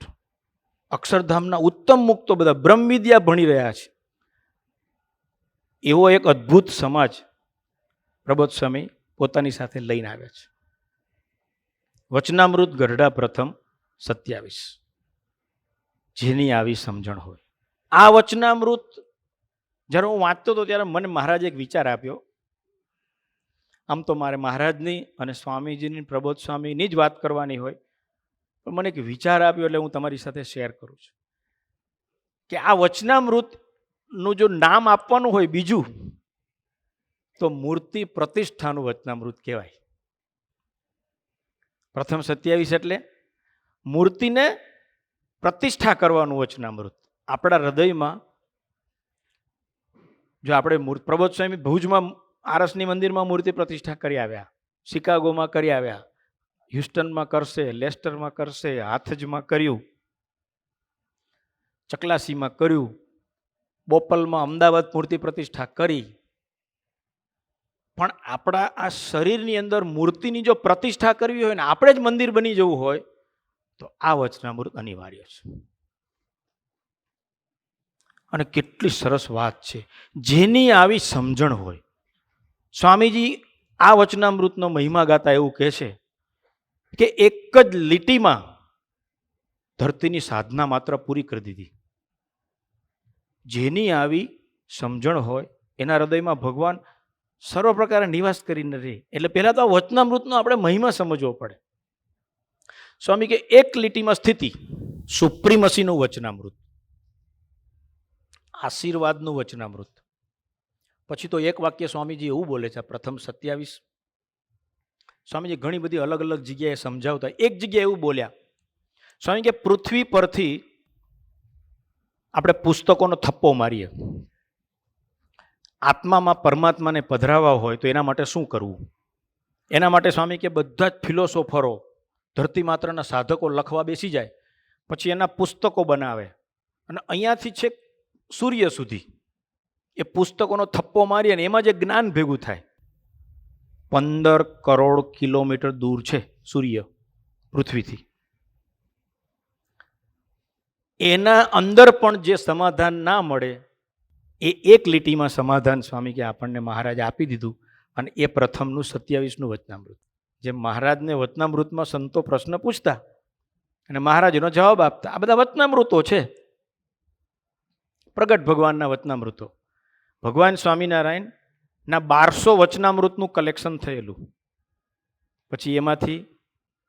અક્ષરધામના ઉત્તમ મુક્તો બધા બ્રહ્મવિદ્યા ભણી રહ્યા છે. એવો એક અદ્ભુત સમાજ પ્રબોધ સ્વામી પોતાની સાથે લઈને આવ્યા છે. વચનામૃત ગઢડા પ્રથમ 27, જેની આવી સમજણ હોય. આ વચનામૃત જ્યારે હું વાંચતો હતો ત્યારે મને મહારાજે એક વિચાર આપ્યો. આમ તો મારે મહારાજની અને સ્વામીજીની, પ્રબોધ સ્વામીની જ વાત કરવાની હોય, પણ મને એક વિચાર આપ્યો એટલે હું તમારી સાથે શેર કરું છું કે આ વચનામૃતનું જો નામ આપવાનું હોય બીજું, તો મૂર્તિ પ્રતિષ્ઠાનું વચનામૃત કહેવાય. પ્રથમ 27 એટલે મૂર્તિને પ્રતિષ્ઠા કરવાનું વચનામૃત. આપણા હૃદયમાં જો આપણે પ્રબોધ સ્વામી ભુજમાં આરસની મંદિરમાં મૂર્તિ પ્રતિષ્ઠા કરી આવ્યા, શિકાગોમાં કરી આવ્યા, હ્યુસ્ટનમાં કરશે, લેસ્ટરમાં કરશે, હાથજમાં કર્યું, ચકલાસીમાં કર્યું, બોપલમાં અમદાવાદ મૂર્તિ પ્રતિષ્ઠા કરી. પણ આપણા આ શરીરની અંદર મૂર્તિની જો પ્રતિષ્ઠા કરવી હોય ને આપણે જ મંદિર બની જવું હોય તો આ વચનામૃત અનિવાર્ય છે. અને કેટલી સરસ વાત છે, જેની આવી સમજણ હોય. સ્વામીજી આ વચનામૃતનો મહિમા ગાતા એવું કહે છે કે એક જ લીટીમાં ધરતીની સાધના માત્ર પૂરી કરી દીધી. જેની આવી સમજણ હોય એના હૃદયમાં ભગવાન સર્વ પ્રકારે નિવાસ કરીને રહે. એટલે પહેલાં તો આ વચનામૃતનો આપણે મહિમા સમજવો પડે. સ્વામી કે એક લીટીમાં સ્થિતિ, સુપ્રીમસીનું વચનામૃત, આશીર્વાદનું વચનામૃત. પછી તો એક વાક્ય સ્વામીજી એવું બોલે છે, પ્રથમ 27. સ્વામીજી ઘણી બધી અલગ અલગ જગ્યાએ સમજાવતા, એક જગ્યાએ એવું બોલ્યા સ્વામી કે પૃથ્વી પરથી આપણે પુસ્તકોનો થપ્પો મારીએ, આત્મામાં પરમાત્માને પધરાવવા હોય તો એના માટે શું કરવું? એના માટે સ્વામી કે બધા જ ફિલોસોફરો, ધરતી માત્રના સાધકો લખવા બેસી જાય, પછી એના પુસ્તકો બનાવે, અને અહીંયાથી છેક સૂર્ય સુધી એ પુસ્તકોનો થપ્પો મારી અને એમાં જે જ્ઞાન ભેગું થાય. 15 કરોડ કિલોમીટર દૂર છે સૂર્ય પૃથ્વીથી. એના અંદર પણ જે સમાધાન ના મળે એ એક લીટીમાં સમાધાન સ્વામી કે આપણને મહારાજ આપી દીધું. અને એ પ્રથમનું 27નું વચનામૃત. જે મહારાજને વચનામૃતમાં સંતો પ્રશ્ન પૂછતા અને મહારાજ એનો જવાબ આપતા, આ બધા વચનામૃતો છે, પ્રગટ ભગવાનના વચનામૃતો. ભગવાન સ્વામિનારાયણના 1200 વચનામૃતનું કલેક્શન થયેલું. પછી એમાંથી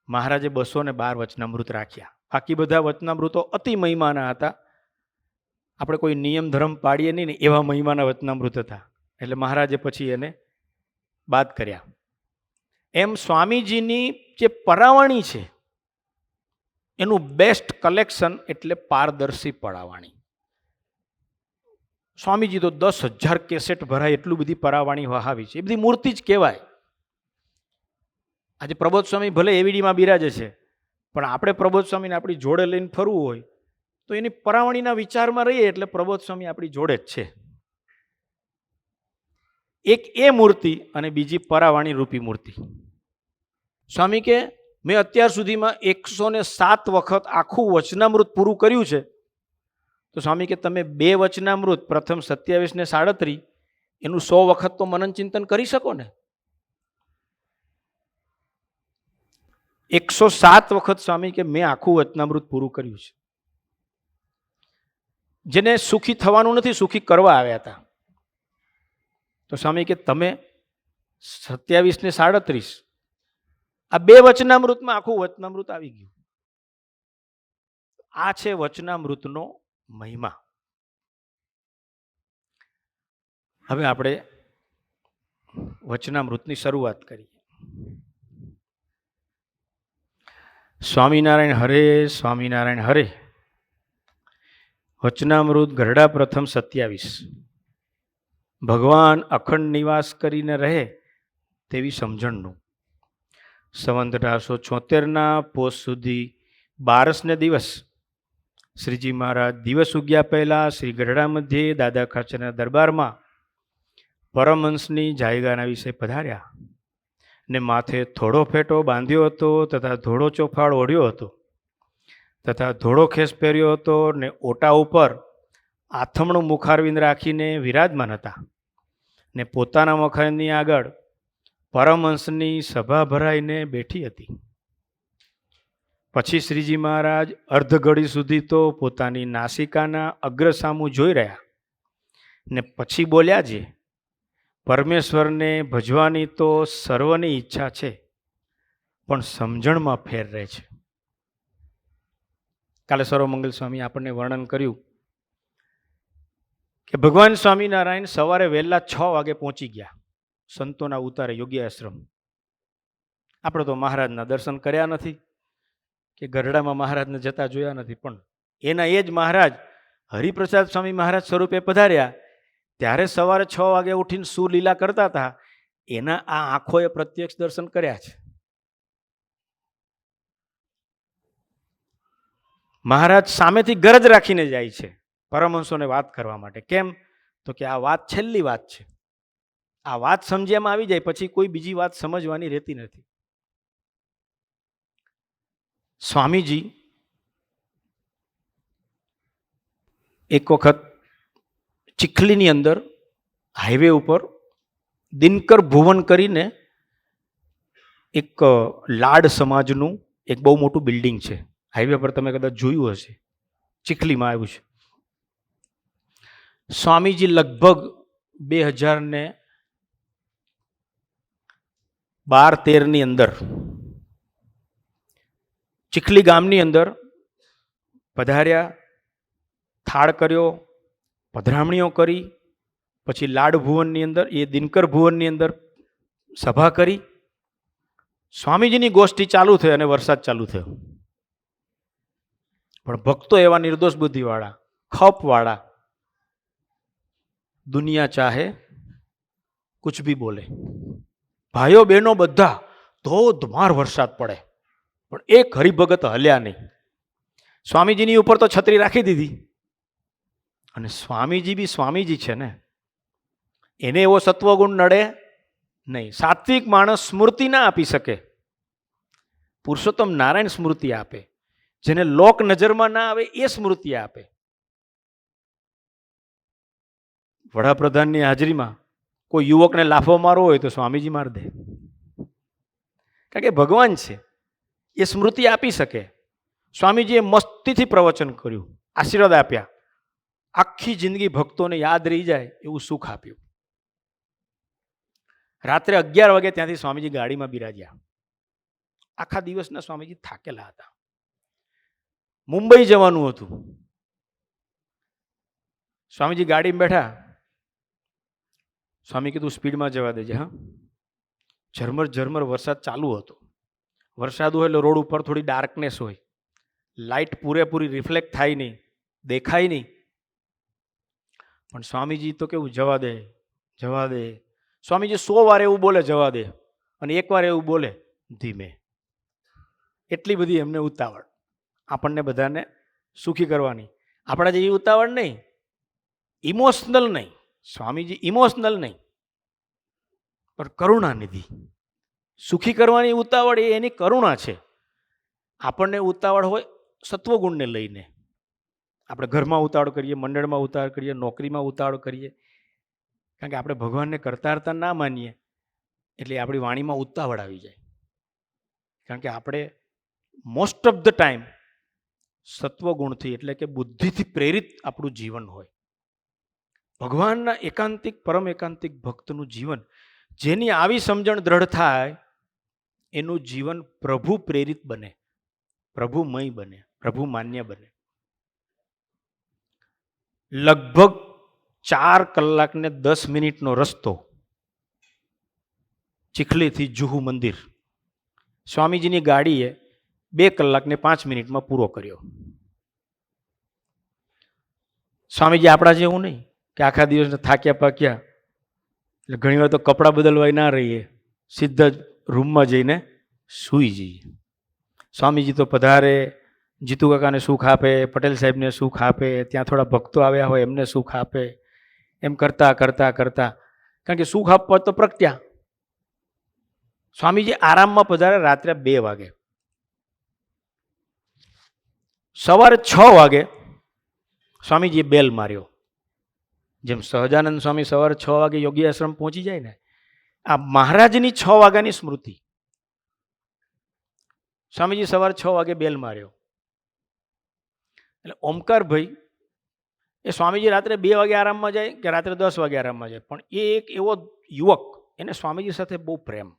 મહારાજે 212 વચનામૃત રાખ્યા. બાકી બધા વચનામૃતો અતિ મહિમાના હતા. આપણે કોઈ નિયમ ધર્મ પાડીએ નહીં ને એવા મહિમાના વચનામૃત હતા. એટલે મહારાજે પછી એને બાદ કર્યા. એમ સ્વામીજીની જે પરાવાણી છે એનું બેસ્ટ કલેક્શન એટલે પારદર્શી પરાવાણી. સ્વામીજી તો 10,000 કેસેટ ભરાય એટલું બધી પરાવાણી વહાવી છે. એ બધી મૂર્તિ જ કહેવાય. આજે પ્રબોધ સ્વામી ભલે એવીડીમાં બિરાજે છે, પણ આપણે પ્રબોધ સ્વામીને આપણી જોડે લઈને ફરવું હોય તો એની પરાવાણીના વિચારમાં રહીએ એટલે પ્રબોધ સ્વામી આપણી જોડે જ છે. એક એ મૂર્તિ અને બીજી પરાવાણી રૂપી મૂર્તિ. સ્વામી કે મેં અત્યાર સુધીમાં 107 વખત આખું વચનામૃત પૂરું કર્યું છે. તો સ્વામી કે તમે 2 વચનામૃત, પ્રથમ 27 ને 37, એનું 100 વખત તો મનન ચિંતન કરી શકો ને. 107 વખત સ્વામી કે મેં આખું વચનામૃત પૂરું કર્યું છે. જેને સુખી થવાનું નથી, સુખી કરવા આવ્યા હતા. તો સ્વામી કે તમે 27 ને 37 આ 2 વચનામૃતમાં આખું વચનામૃત આવી ગયું. આ છે વચનામૃતનો મહિમા. હવે આપણે વચનામૃતની શરૂઆત કરીએ. સ્વામિનારાયણ હરે, સ્વામિનારાયણ હરે. વચનામૃત ગરડા પ્રથમ 27. ભગવાન અખંડ નિવાસ કરીને રહે તેવી સમજણનું. સંવંત 1876 પોષ સુધી 12ને દિવસ શ્રીજી મહારાજ દિવસ ઉગ્યા પહેલા શ્રી ગઢડા મધ્યે દાદા ખાચરના દરબારમાં પરમહંસની જાયગાના વિશે પધાર્યા ને માથે થોડો ફેટો બાંધ્યો હતો તથા ધોળો ચોફાળ ઓઢ્યો હતો તથા ધોળો ખેસ પહેર્યો હતો ને ઓટા ઉપર આથમણું મુખારવિંદ રાખીને વિરાજમાન હતા ને પોતાના મખાની આગળ પરમહંસની સભા ભરાઈને બેઠી હતી. પછી શ્રીજી મહારાજ અર્ધ ઘડી સુધી તો પોતાની નાસિકાના અગ્રસામું જોઈ રહ્યા ને પછી બોલ્યા છે, પરમેશ્વરને ભજવાની તો સર્વની ઈચ્છા છે, પણ સમજણમાં ફેર રહે છે. કાલે સર્વમંગલ સ્વામી આપણને વર્ણન કર્યું કે ભગવાન સ્વામિનારાયણ સવારે વહેલા 6 વાગે પહોંચી ગયા સંતોના ઉતારે યોગી આશ્રમ. આપણે તો મહારાજના દર્શન કર્યા નથી કે ગરડામાં મહારાજને જતા જોયા નથી, પણ એના એ જ મહારાજ હરિપ્રસાદ સ્વામી મહારાજ સ્વરૂપે પધાર્યા ત્યારે સવારે 6 વાગે ઉઠીને શું લીલા કરતા હતા એના આ આંખોએ પ્રત્યક્ષ દર્શન કર્યા છે. મહારાજ સામેથી ગરજ રાખીને જાય છે પરમહંસોને વાત કરવા માટે. કેમ? તો કે આ વાત છેલ્લી વાત છે. આ વાત સમજ્યામાં આવી જાય પછી કોઈ બીજી વાત સમજવાની રહેતી નથી. સ્વામીજી એક વખત ચીખલીની અંદર હાઈવે ઉપર દિનકર ભુવન કરીને એક લાડ સમાજનું એક બહુ મોટું બિલ્ડિંગ છે. હાઈવે પર તમે કદાચ જોયું હશે, ચીખલીમાં આવ્યું છે. સ્વામીજી લગભગ 2012-13ની અંદર ચીખલી ગામની અંદર પધાર્યા, થાળ કર્યો, પધરામણીઓ કરી, પછી લાડ ભુવનની અંદર એ દિનકર ભુવનની અંદર સભા કરી. સ્વામીજીની ગોષ્ઠી ચાલુ થઈ અને વરસાદ ચાલુ થયો. પણ ભક્તો એવા નિર્દોષ બુદ્ધિવાળા, ખપવાળા, દુનિયા ચાહે કુછ ભી બોલે. ભાઈઓ બહેનો બધા ધોધમાર વરસાદ પડે પણ એક હરિભગત હલ્યા નહીં. સ્વામીજીની ઉપર તો છત્રી રાખી દીધી અને સ્વામીજી બી સ્વામીજી છે ને, એને એવો સત્વગુણ નડે નહીં. સાત્વિક માણસ સ્મૃતિ ના આપી શકે, પુરુષોત્તમ નારાયણ સ્મૃતિ આપે. જેને લોક નજરમાં ના આવે એ સ્મૃતિ આપે. વડાપ્રધાનની હાજરીમાં કોઈ યુવકને લાફો મારવો હોય તો સ્વામીજી માર દે, કારણ કે ભગવાન છે, એ સ્મૃતિ આપી શકે. સ્વામીજીએ મસ્તીથી પ્રવચન કર્યું, આશીર્વાદ આપ્યા, આખી જિંદગી ભક્તોને યાદ રહી જાય એવું સુખ આપ્યું. રાત્રે 11 વાગે ત્યાંથી સ્વામીજી ગાડીમાં બિરાજ્યા. આખા દિવસના સ્વામીજી થાકેલા હતા. મુંબઈ જવાનું હતું. સ્વામીજી ગાડીમાં બેઠા, સ્વામી કીધું સ્પીડમાં જવા દેજે. હા, ઝરમર ઝરમર વરસાદ ચાલુ હતો. વરસાદ હોય એટલે રોડ ઉપર થોડી ડાર્કનેસ હોય, લાઇટ પૂરેપૂરી રિફ્લેક્ટ થાય નહીં, દેખાય નહીં. પણ સ્વામીજી તો કેવું, જવા દે જવા દે. સ્વામીજી 100 વાર એવું બોલે જવા દે, અને એકવાર એવું બોલે ધીમે. એટલી બધી એમને ઉતાવળ આપણને બધાને સુખી કરવાની. આપણા જેવી ઉતાવળ નહીં, ઇમોશનલ નહીં. સ્વામીજી ઇમોશનલ નહીં, પણ કરુણાનિધિ. સુખી કરવાની ઉતાવળ એ એની કરુણા છે. આપણને ઉતાવળ હોય સત્વગુણને લઈને. આપણે ઘરમાં ઉતાવળ કરીએ, મંડળમાં ઉતાવળ કરીએ, નોકરીમાં ઉતાવળ કરીએ, કારણ કે આપણે ભગવાનને કરતા કરતા ના માનીએ એટલે આપણી વાણીમાં ઉતાવળ આવી જાય. કારણ કે આપણે મોસ્ટ ઓફ ધ ટાઈમ સત્વગુણથી એટલે કે બુદ્ધિથી પ્રેરિત આપણું જીવન હોય. ભગવાનના એકાંતિક પરમ એકાંતિક ભક્તનું જીવન, જેની આવી સમજણ દ્રઢ થાય એનું જીવન પ્રભુ પ્રેરિત બને, પ્રભુમય બને, પ્રભુ માન્ય બને. લગભગ 4 કલાક ને 10 મિનિટનો રસ્તો ચીખલીથી જુહુ મંદિર સ્વામીજીની ગાડીએ 2 કલાક ને 5 મિનિટમાં પૂરો કર્યો. સ્વામીજી આપણા જેવું નહીં કે આખા દિવસને થાક્યા પાક્યા એટલે ઘણી વાર તો કપડાં બદલવાય ના રહીએ, સીધા જ રૂમમાં જઈને સૂઈ જઈએ. સ્વામીજી તો પધારે, જીતુ કાકાને સુખ આપે, પટેલ સાહેબને સુખ આપે, ત્યાં થોડા ભક્તો આવ્યા હોય એમને સુખ આપે, એમ કરતા કરતા કરતા, કારણ કે સુખ આપવા તો પ્રગટ્યા. સ્વામીજી આરામમાં પધારે રાત્રે 2 વાગે. સવારે 6 વાગે સ્વામીજીએ બેલ માર્યો. જેમ સહજાનંદ સ્વામી સવારે 6 વાગે યોગી આશ્રમ પહોંચી જાય ને, આ મહારાજની 6 વાગ્યાની સ્મૃતિ. સ્વામીજી સવારે 6 વાગે બેલ માર્યો એટલે ઓમકારભાઈ એ સ્વામીજી રાત્રે 2 વાગે આરામમાં જાય કે રાત્રે 10 વાગે આરામમાં જાય, પણ એ એક એવો યુવક, એને સ્વામીજી સાથે બહુ પ્રેમ,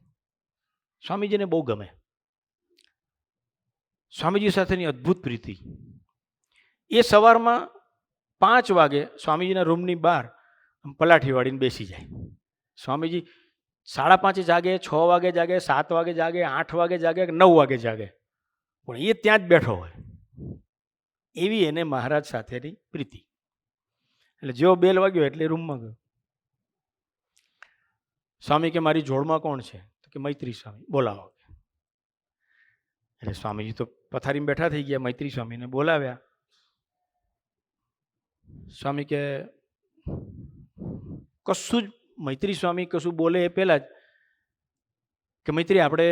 સ્વામીજીને બહુ ગમે, સ્વામીજી સાથેની અદ્ભુત પ્રીતિ. એ સવારમાં 5 વાગે સ્વામીજીના રૂમની બહાર પલાઠી વાળીને બેસી જાય. સ્વામીજી 5:30 જાગે, 6 વાગે જાગે, 7 વાગે જાગે, 8 વાગે જાગે, 9 વાગે જાગે, પણ એ ત્યાં જ બેઠો હોય. એવી એને મહારાજ સાથેની પ્રીતિ. એટલે જેવો બેલ વાગ્યો એટલે રૂમમાં ગયો. સ્વામી કે મારી જોડમાં કોણ છે? તો કે મૈત્રી સ્વામી. બોલાવો. એટલે સ્વામીજી તો પથારીમાં બેઠા થઈ ગયા, મૈત્રી સ્વામીને બોલાવ્યા. સ્વામી કે કશું જ, મૈત્રી સ્વામી કશું બોલે એ પહેલા જ કે મૈત્રી આપણે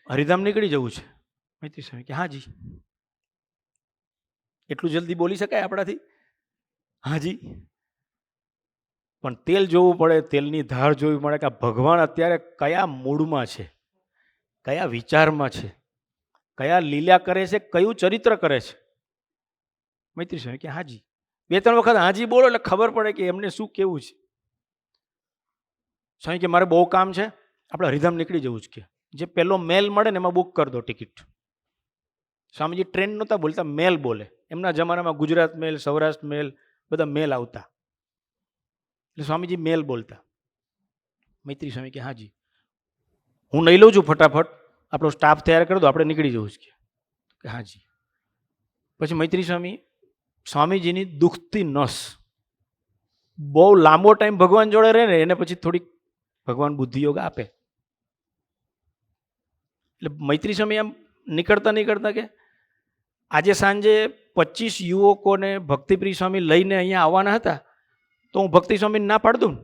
હરિધામ નીકળી જવું છે. મૈત્રી સ્વામી કે હાજી. એટલું જલ્દી બોલી શકાય આપણાથી? હાજી. પણ તેલ જોવું પડે, તેલની ધાર જોવી પડે કે આ ભગવાન અત્યારે કયા મૂડમાં છે, કયા વિચારમાં છે, કયા લીલા કરે છે, કયું ચરિત્ર કરે છે. મૈત્રી સ્વામી કે હાજી. 2-3 વખત હાજી બોલો એટલે ખબર પડે કે એમને શું કેવું છે. સ્વામી કે મારે બહુ કામ છે, આપણે હરિધામ નીકળી જવું છે. કે જે પહેલો મેલ મળે ને એમાં બુક કરી દો ટિકિટ. સ્વામીજી ટ્રેન નહોતા બોલતા, મેલ બોલે. એમના જમાનામાં ગુજરાત મેલ, સૌરાષ્ટ્ર મેલ, બધા મેલ આવતા, એટલે સ્વામીજી મેલ બોલતા. મૈત્રી સ્વામી કે હાજી, હું નહીં લઉં છું, ફટાફટ આપણો સ્ટાફ તૈયાર કરી દો, આપણે નીકળી જવું છે. કે હાજી. પછી મૈત્રી સ્વામી, સ્વામીજીની દુખતી નસ, બહુ લાંબો ટાઈમ ભગવાન જોડે રહે ને એને પછી થોડીક ભગવાન બુદ્ધિયોગ આપે. એટલે મૈત્રી સ્વામી આમ નીકળતા નીકળતા કે આજે સાંજે 25 યુવકોને ભક્તિપ્રિય સ્વામી લઈને અહીંયા આવવાના હતા, તો હું ભક્તિ સ્વામીને ના પાડ દઉં.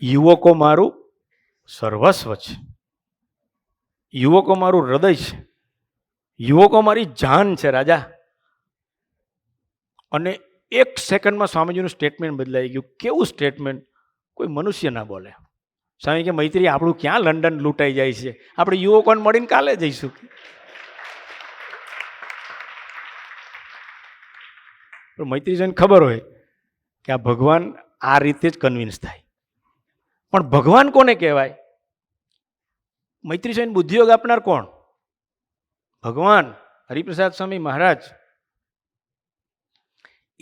યુવકો મારું સર્વસ્વ છે, યુવકો મારું હૃદય છે, યુવકો મારી જાન છે રાજા. અને 1 સેકન્ડમાં સ્વામીજીનું સ્ટેટમેન્ટ બદલાઈ ગયું. કેવું સ્ટેટમેન્ટ? કોઈ મનુષ્ય ના બોલે. સ્વામી કે મૈત્રી આપણું ક્યાં લંડન લૂંટાઈ જાય છે, આપણે યુવકોને મળીને કાલે જઈશું. પણ મૈત્રી સ્વામીને ખબર હોય કે આ ભગવાન આ રીતે જ કન્વિન્સ થાય. પણ ભગવાન કોને કહેવાય? મૈત્રી સ્વામીને બુદ્ધિયોગ આપનાર કોણ? ભગવાન હરિપ્રસાદ સ્વામી મહારાજ.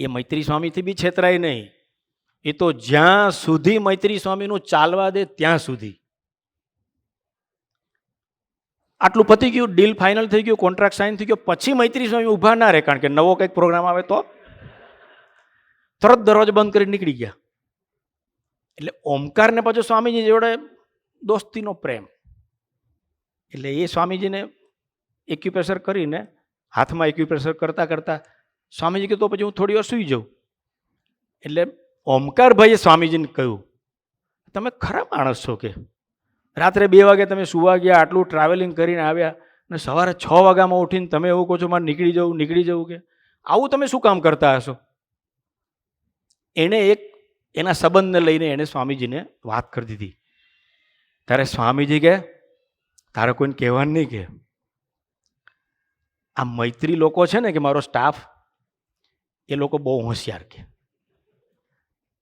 એ મૈત્રી સ્વામીથી બી છેતરાય નહીં. એ તો જ્યાં સુધી મૈત્રી સ્વામીનું ચાલવા દે ત્યાં સુધી. આટલું પતી ગયું, ડીલ ફાઇનલ થઈ ગયું, કોન્ટ્રાક્ટ સાઇન થઈ ગયો, પછી મૈત્રી સ્વામી ઊભા ના રહે, કારણ કે નવો કંઈક પ્રોગ્રામ આવે તો તરત દરવાજો બંધ કરીને નીકળી ગયા. એટલે ઓમકારને પછી સ્વામીજી જોડે દોસ્તીનો પ્રેમ. એટલે એ સ્વામીજીને એક્યુપ્રેશર કરીને હાથમાં એક્યુપ્રેશર કરતા કરતા સ્વામીજી કે તો પછી હું થોડી વાર સૂઈ જાઉં. એટલે ઓમકારભાઈએ સ્વામીજીને કહ્યું, તમે ખરા માણસ છો કે રાત્રે 2 વાગે તમે સુવા ગયા, આટલું ટ્રાવેલિંગ કરીને આવ્યા અને સવારે 6 વાગ્યામાં ઉઠીને તમે એવું કહો છો મારે નીકળી જવું કે આવું તમે શું કામ કરતા હશો? એણે એક એના સંબંધને લઈને એણે સ્વામીજીને વાત કરી દીધી. ત્યારે સ્વામીજી કે તારે કોઈને કહેવાનું નહીં કે આ મૈત્રી લોકો છે ને કે મારો સ્ટાફ, એ લોકો બહુ હોશિયાર કે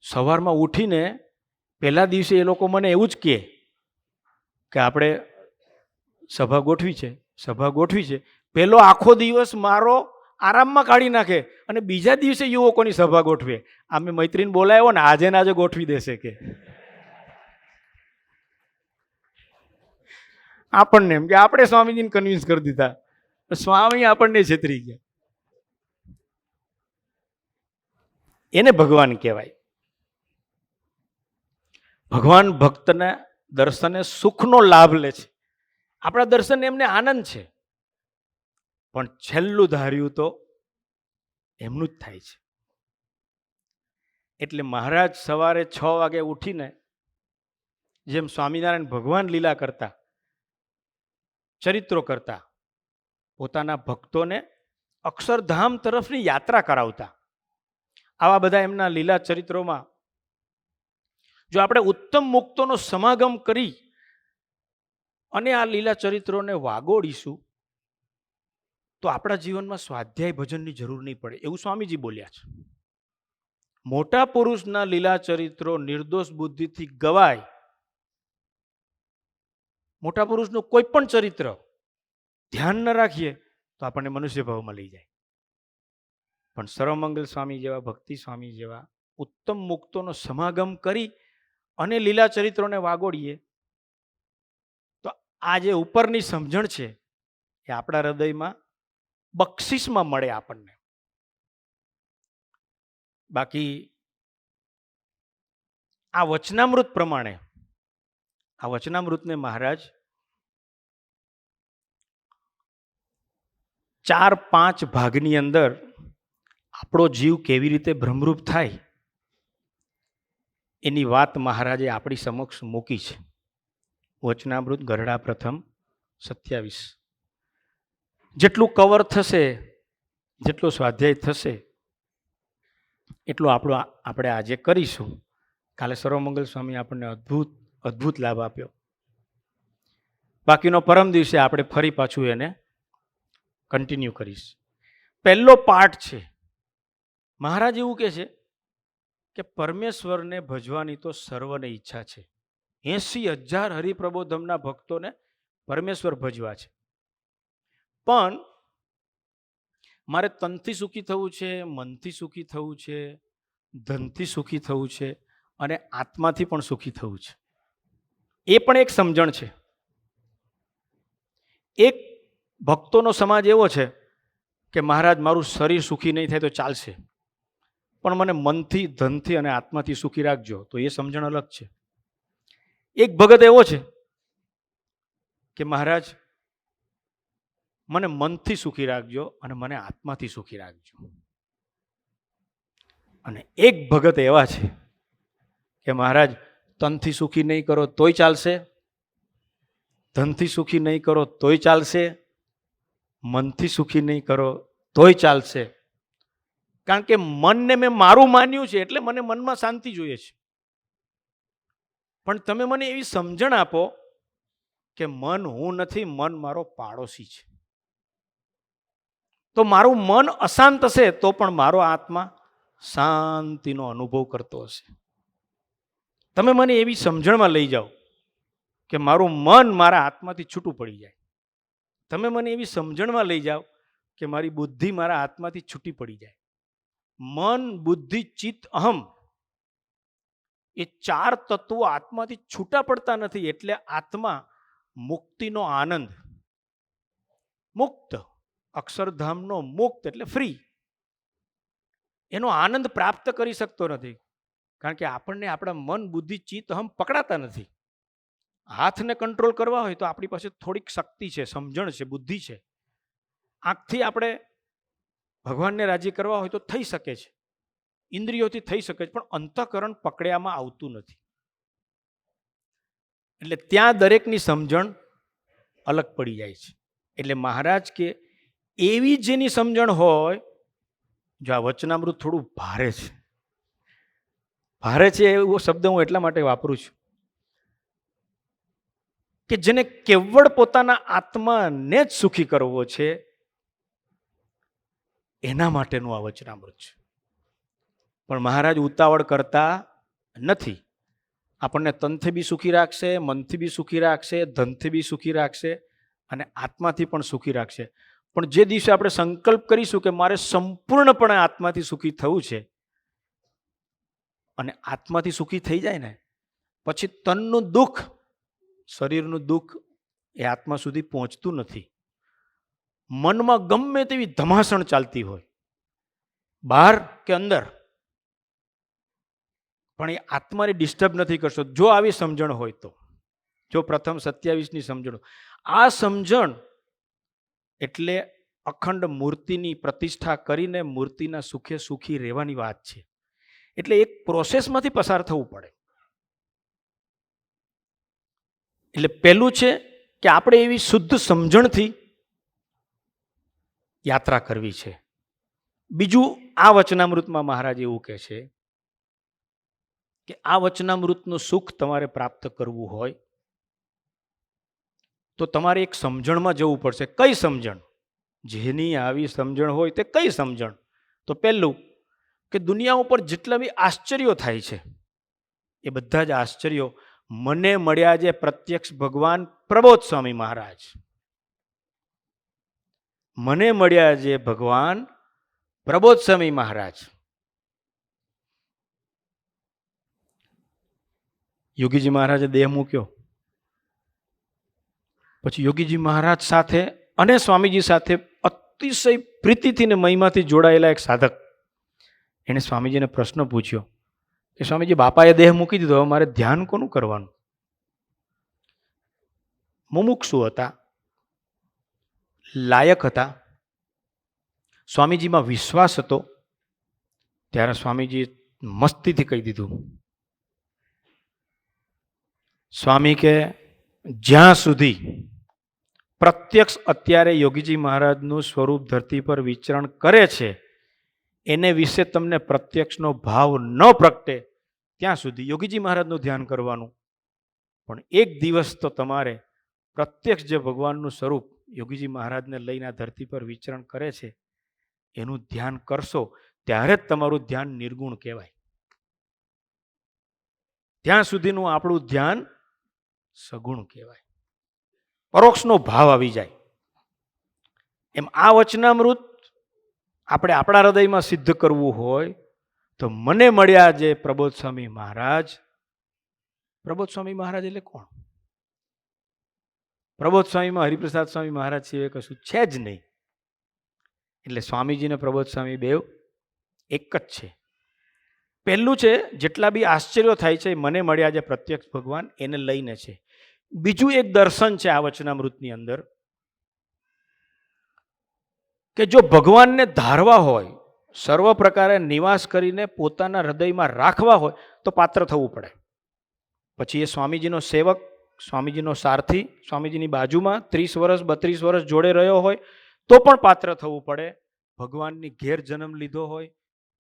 સવારમાં ઉઠીને પહેલા દિવસે એ લોકો મને એવું જ કે આપણે સભા ગોઠવી છે. પહેલો આખો દિવસ મારો આરામમાં કાઢી નાખે અને બીજા દિવસે યુવકોની સભા ગોઠવે. અમે મૈત્રીને બોલાવ્યો ને આજે ગોઠવી દેશે કે આપણને એમ કે આપણે સ્વામીજીને કન્વિન્સ કરી દીધા, સ્વામી આપણને છેતરી ગયા. એને ભગવાન કહેવાય. ભગવાન ભક્તના દર્શને સુખનો લાભ લે છે. આપણા દર્શન એમને આનંદ છે, પણ છેલ્લું ધાર્યું તો એમનું જ થાય છે. એટલે મહારાજ સવારે 6 વાગે ઉઠીને જેમ સ્વામિનારાયણ ભગવાન લીલા કરતા, ચરિત્રો કરતા, પોતાના ભક્તોને અક્ષરધામ તરફની યાત્રા કરાવતા, આવા બધા એમના લીલા ચરિત્રોમાં જો આપણે ઉત્તમ મુક્તોનો સમાગમ કરી અને આ લીલા ચરિત્રોને વાગોડીશું તો આપણા જીવનમાં સ્વાધ્યાય ભજનની જરૂર નહીં પડે, એવું સ્વામીજી બોલ્યા છે. મોટા પુરુષના લીલા ચરિત્રો નિર્દોષ બુદ્ધિથી ગવાય. મોટા પુરુષનું કોઈ પણ ચરિત્ર ધ્યાન ન રાખીએ તો આપણને મનુષ્ય ભાવમાં લઈ જાય. પણ સર્વમંગલ સ્વામી જેવા, ભક્તિ સ્વામી જેવા ઉત્તમ મુક્તોનો સમાગમ કરી અને લીલા ચરિત્રોને વાગોડીએ તો આ જે ઉપરની સમજણ છે એ આપણા હૃદયમાં બક્ષિસમાં મળે આપણને. બાકી આ વચનામૃત પ્રમાણે, આ વચનામૃતને મહારાજ 4-5 ભાગની અંદર આપણો જીવ કેવી રીતે ભ્રમરૂપ થાય એની વાત મહારાજે આપણી સમક્ષ મૂકી છે. વચનામૃત ગરડા પ્રથમ 27. જેટલું કવર થશે, જેટલો સ્વાધ્યાય થશે એટલું આપણે આજે કરીશું. કાલે સર્વમંગલ સ્વામી આપણને અદ્ભુત લાભ આપ્યો. બાકીનો પરમ દિવસે આપણે ફરી પાછું એને કન્ટિન્યુ કરીશ. પહેલો પાઠ છે. મહારાજ એવું કહે છે કે પરમેશ્વરને ભજવાની તો સર્વને ઈચ્છા છે. 80,000 હરિપ્રબોધમના ભક્તોને પરમેશ્વર ભજવા છે. પણ મારે તનથી સુખી થવું છે, મનથી સુખી થવું છે, ધનથી સુખી થવું છે અને આત્માથી પણ સુખી થવું છે. એ પણ એક સમજણ છે. એક ભક્તોનો સમાજ એવો છે કે મહારાજ મારું શરીર સુખી નહીં થાય તો ચાલશે, પણ મને મનથી, ધનથી અને આત્માથી સુખી રાખજો, તો એ સમજણ અલગ છે. એક ભગત એવો છે કે મહારાજ મને મનથી સુખી રાખજો અને મને આત્માથી સુખી રાખજો. અને એક ભગત એવા છે કે મહારાજ તનથી સુખી નહીં કરો તોય ચાલશે, ધનથી સુખી નહીં કરો તોય ચાલશે, મનથી સુખી નહીં કરો તોય ચાલશે, કારણ કે મનને મેં મારું માન્યું છે એટલે મને મનમાં શાંતિ જોઈએ છે. પણ તમે મને એવી સમજણ આપો કે મન હું નથી, મન મારો પાડોશી છે. તો મારું મન અશાંત હશે તો પણ મારો આત્મા શાંતિનો અનુભવ કરતો હશે. તમે મને એવી સમજણમાં લઈ જાઓ કે મારું મન મારા આત્માથી છૂટું પડી જાય. તમે મને એવી સમજણમાં લઈ જાઓ કે મારી બુદ્ધિ મારા આત્માથી છૂટી પડી જાય. મન, બુદ્ધિ, ચિત્ત, અહમ, એ 4 તત્વો આત્માથી છૂટા પડતા નથી. એટલે આત્મા મુક્તિનો આનંદ, મુક્ત, અક્ષરધામનો મુક્ત એટલે ફ્રી, એનો આનંદ પ્રાપ્ત કરી શકતો નથી. કારણ કે આપણને આપણા મન, બુદ્ધિ, ચિત્ત, અહમ પકડાતા નથી. હાથને કંટ્રોલ કરવા હોય તો આપણી પાસે થોડીક શક્તિ છે, સમજણ છે, બુદ્ધિ છે. આંખથી આપણે ભગવાનને રાજી કરવા હોય તો થઈ શકે છે, ઇન્દ્રિયોથી થઈ શકે છે, પણ અંતઃકરણ પકડ્યામાં આવતું નથી. એટલે ત્યાં દરેકની સમજણ અલગ પડી જાય છે. એટલે મહારાજ કે એવી જેની સમજણ હોય, જો આ વચનામૃત થોડું ભારે છે, ભારે છે એવો શબ્દ હું એટલા માટે વાપરું છું કે જેને કેવળ પોતાના આત્માને જ સુખી કરવો છે, એના માટેનું આ વચનામૃત છે. પણ મહારાજ ઉતાવળ કરતા નથી. આપણને તનથી બી સુખી રાખશે, મનથી બી સુખી રાખશે, ધનથી બી સુખી રાખશે અને આત્માથી પણ સુખી રાખશે. પણ જે દિવસે આપણે સંકલ્પ કરીશું કે મારે સંપૂર્ણપણે આત્માથી સુખી થવું છે, અને આત્માથી સુખી થઈ જાય ને પછી તનનું દુઃખ, શરીરનું દુઃખ એ આત્મા સુધી પહોંચતું નથી. મનમાં ગમે તેવી ધમાસણ ચાલતી હોય, બહાર કે અંદર, પણ એ આત્માને ડિસ્ટર્બ નથી કરશો જો આવી સમજણ હોય તો. જો પ્રથમ 27ની સમજણ, આ સમજણ એટલે અખંડ મૂર્તિની પ્રતિષ્ઠા કરીને મૂર્તિના સુખે સુખી રહેવાની વાત છે. એટલે એક પ્રોસેસમાંથી પસાર થવું પડે. એટલે પહેલું છે કે આપણે એવી શુદ્ધ સમજણથી યાત્રા કરવી છે. બીજું, આ વચનામૃતમાં મહારાજ એવું કહે છે કે આ વચનામૃતનું સુખ તમારે પ્રાપ્ત કરવું હોય તો તમારે એક સમજણમાં જવું પડશે. કઈ સમજણ? જેની આવી સમજણ હોય તે કઈ સમજણ? તો પહેલું કે દુનિયા ઉપર જેટલા બી આશ્ચર્યો થાય છે એ બધા જ આશ્ચર્યો મને મળ્યા જે પ્રત્યક્ષ ભગવાન પ્રબોધ સ્વામી મહારાજ, મને મળ્યા જે ભગવાન પ્રબોધ સ્વામી મહારાજ. યોગીજી મહારાજે દેહ મૂક્યો, પછી યોગીજી મહારાજ સાથે અને સ્વામીજી સાથે અતિશય પ્રીતિથી ને મહિમાથી જોડાયેલા એક સાધક, એણે સ્વામીજીને પ્રશ્ન પૂછ્યો કે સ્વામીજી, બાપાએ દેહ મૂકી દીધો, હવે મારે ધ્યાન કોનું કરવાનું? મુમુક્ષુ હતા, લાયક હતા, સ્વામીજીમાં વિશ્વાસ હતો. ત્યારે સ્વામીજી મસ્તીથી કહી દીધું, સ્વામી કે જ્યાં સુધી પ્રત્યક્ષ અત્યારે યોગીજી મહારાજનું સ્વરૂપ ધરતી પર વિચરણ કરે છે એને વિશે તમને પ્રત્યક્ષનો ભાવ ન પ્રગટે ત્યાં સુધી યોગીજી મહારાજનું ધ્યાન કરવાનું. પણ એક દિવસ તો તમારે પ્રત્યક્ષ જે ભગવાનનું સ્વરૂપ યોગીજી મહારાજને લઈને આ ધરતી પર વિચરણ કરે છે એનું ધ્યાન કરશો ત્યારે જ તમારું ધ્યાન નિર્ગુણ કહેવાય. ત્યાં સુધીનું આપણું ધ્યાન સગુણ કહેવાય, પરોક્ષનો ભાવ આવી જાય. એમ આ વચનામૃત આપણે આપણા હૃદયમાં સિદ્ધ કરવું હોય તો મને મળ્યા જે પ્રબોધ સ્વામી મહારાજ, પ્રબોધ સ્વામી મહારાજ એટલે કોણ? પ્રબોધ સ્વામીમાં હરિપ્રસાદ સ્વામી મહારાજ સિવાય કશું છે જ નહીં. એટલે સ્વામીજી ને પ્રબોધ સ્વામી બેવ એક જ છે. પહેલું છે, જેટલા બી આશ્ચર્યો થાય છે મને મળ્યા જે પ્રત્યક્ષ ભગવાન એને લઈને છે. બીજું એક દર્શન છે આ વચનામૃતની અંદર કે જો ભગવાનને ધારવા હોય, સર્વ પ્રકારે નિવાસ કરીને પોતાના હૃદયમાં રાખવા હોય તો પાત્ર થવું પડે. પછી એ સ્વામીજીનો સેવક, સ્વામીજીનો સારથી, સ્વામીજીની બાજુમાં 30 વર્ષ 32 વર્ષ જોડે રહ્યો હોય તો પણ પાત્ર થવું પડે. ભગવાનની ઘેર જન્મ લીધો હોય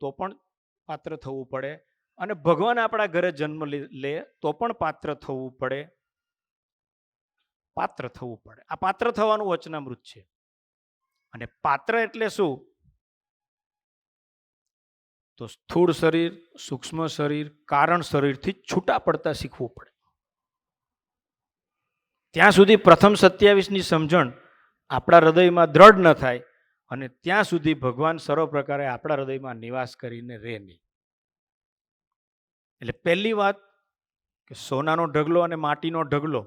તો પણ પાત્ર થવું પડે. અને ભગવાન આપણા ઘરે જન્મ લે તો પણ પાત્ર થવું પડે. પાત્ર થવું પડે. આ પાત્ર થવાનું વચનામૃત છે. અને પાત્ર એટલે શું? તો સ્થૂળ શરીર, સૂક્ષ્મ શરીર, કારણ શરીરથી છૂટા પડતા શીખવું પડે. ત્યાં સુધી પ્રથમ 27ની સમજણ આપણા હૃદયમાં દ્રઢ ન થાય અને ત્યાં સુધી ભગવાન સર્વ પ્રકારે આપણા હૃદયમાં નિવાસ કરીને રહે નહીં. એટલે પહેલી વાત કે સોનાનો ઢગલો અને માટીનો ઢગલો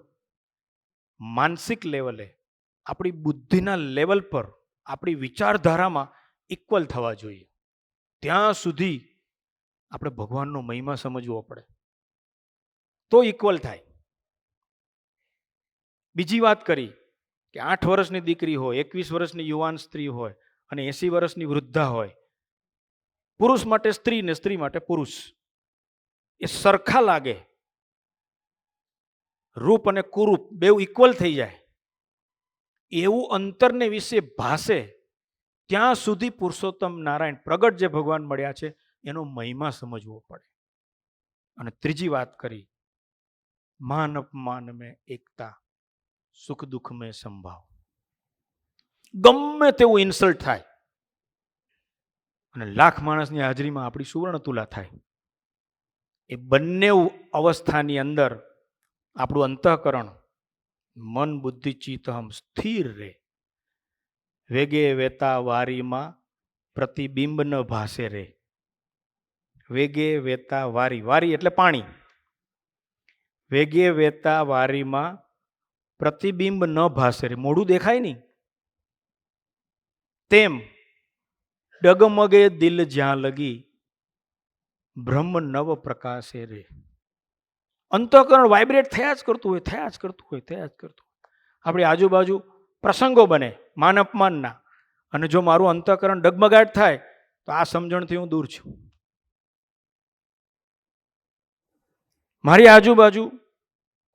માનસિક લેવલે, આપણી બુદ્ધિના લેવલ પર, આપણી વિચારધારામાં ઇક્વલ થવા જોઈએ. ત્યાં સુધી આપણે ભગવાનનો મહિમા સમજવો પડે, તો ઇક્વલ થાય. બીજી વાત કરી કે 8 વર્ષની દીકરી હોય, 21 વર્ષની યુવાન સ્ત્રી હોય અને 80 વર્ષની વૃદ્ધા હોય, પુરુષ માટે સ્ત્રી ને સ્ત્રી માટે પુરુષ, એ સરખા લાગે, રૂપ અને કુરૂપ બેઉ ઇક્વલ થઈ જાય, એવું અંતરને વિશે ભાષે ત્યાં સુધી પુરુષોત્તમ નારાયણ પ્રગટ જે ભગવાન મળ્યા છે એનો મહિમા સમજવો પડે. અને ત્રીજી વાત કરી, માન અપમાન મેં એકતા, સુખ દુઃખ મેં સંભાવ. ગમે તેવું ઇન્સલ્ટ થાય અને લાખ માણસની હાજરીમાં આપણી સુવર્ણ તુલા થાય, એ બંને અવસ્થાની અંદર આપણું અંતઃકરણ મન બુદ્ધિ ચિત્ત હમ સ્થિર રહે. વેગે વેતા વારીમાં પ્રતિબિંબ ન ભાસે રે. વેગે વેતા વારી, વારી એટલે પાણી. વેગે વેતા વારીમાં પ્રતિબિંબ ન ભાસે રે, મોઢું દેખાય નહીં. તેમ ડગમગે દિલ જ્યાં લગી બ્રહ્મ નવ પ્રકાશે રે. અંતઃકરણ વાઇબ્રેટ થયા જ કરતું હોય, થયા જ કરતું હોય, થયા જ કરતું હોય. આપણી આજુબાજુ પ્રસંગો બને માન અપમાનના, અને જો મારું અંતઃકરણ ડગમગાટ થાય તો આ સમજણથી હું દૂર છું. મારી આજુબાજુ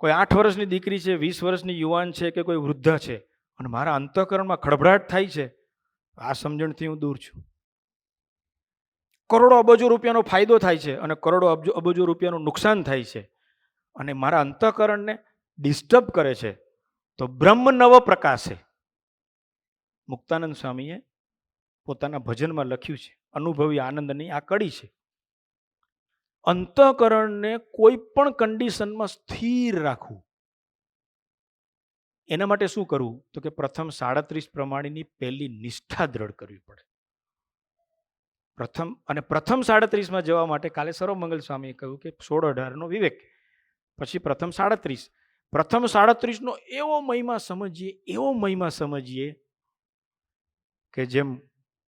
કોઈ 8 વર્ષની દીકરી છે, 20 વર્ષની યુવાન છે કે કોઈ વૃદ્ધ છે અને મારા અંતઃકરણમાં ખળભળાટ થાય છે, આ સમજણથી હું દૂર છું. કરોડો અબજો રૂપિયાનો ફાયદો થાય છે અને કરોડો અબજો રૂપિયાનું નુકસાન થાય છે અને મારા અંતઃકરણને ડિસ્ટર્બ કરે છે, તો બ્રહ્મ નવ પ્રકાશે. મુક્તાનંદ સ્વામીએ પોતાના ભજનમાં લખ્યું છે, અનુભવી આનંદની આ કડી છે. અંતઃકરણને કોઈ પણ કન્ડિશનમાં સ્થિર રાખવું. એના માટે શું કરવું? તો કે પ્રથમ 37 પ્રમાણેની પહેલી નિષ્ઠા દ્રઢ કરવી પડે. પ્રથમ 37માં જવા માટે કાલે સર્વમંગલ સ્વામીએ કહ્યું કે 16-18નો વિવેક, પછી પ્રથમ 37. પ્રથમ 37નો એવો મહિમા સમજીએ, એવો મહિમા સમજીએ કે જેમ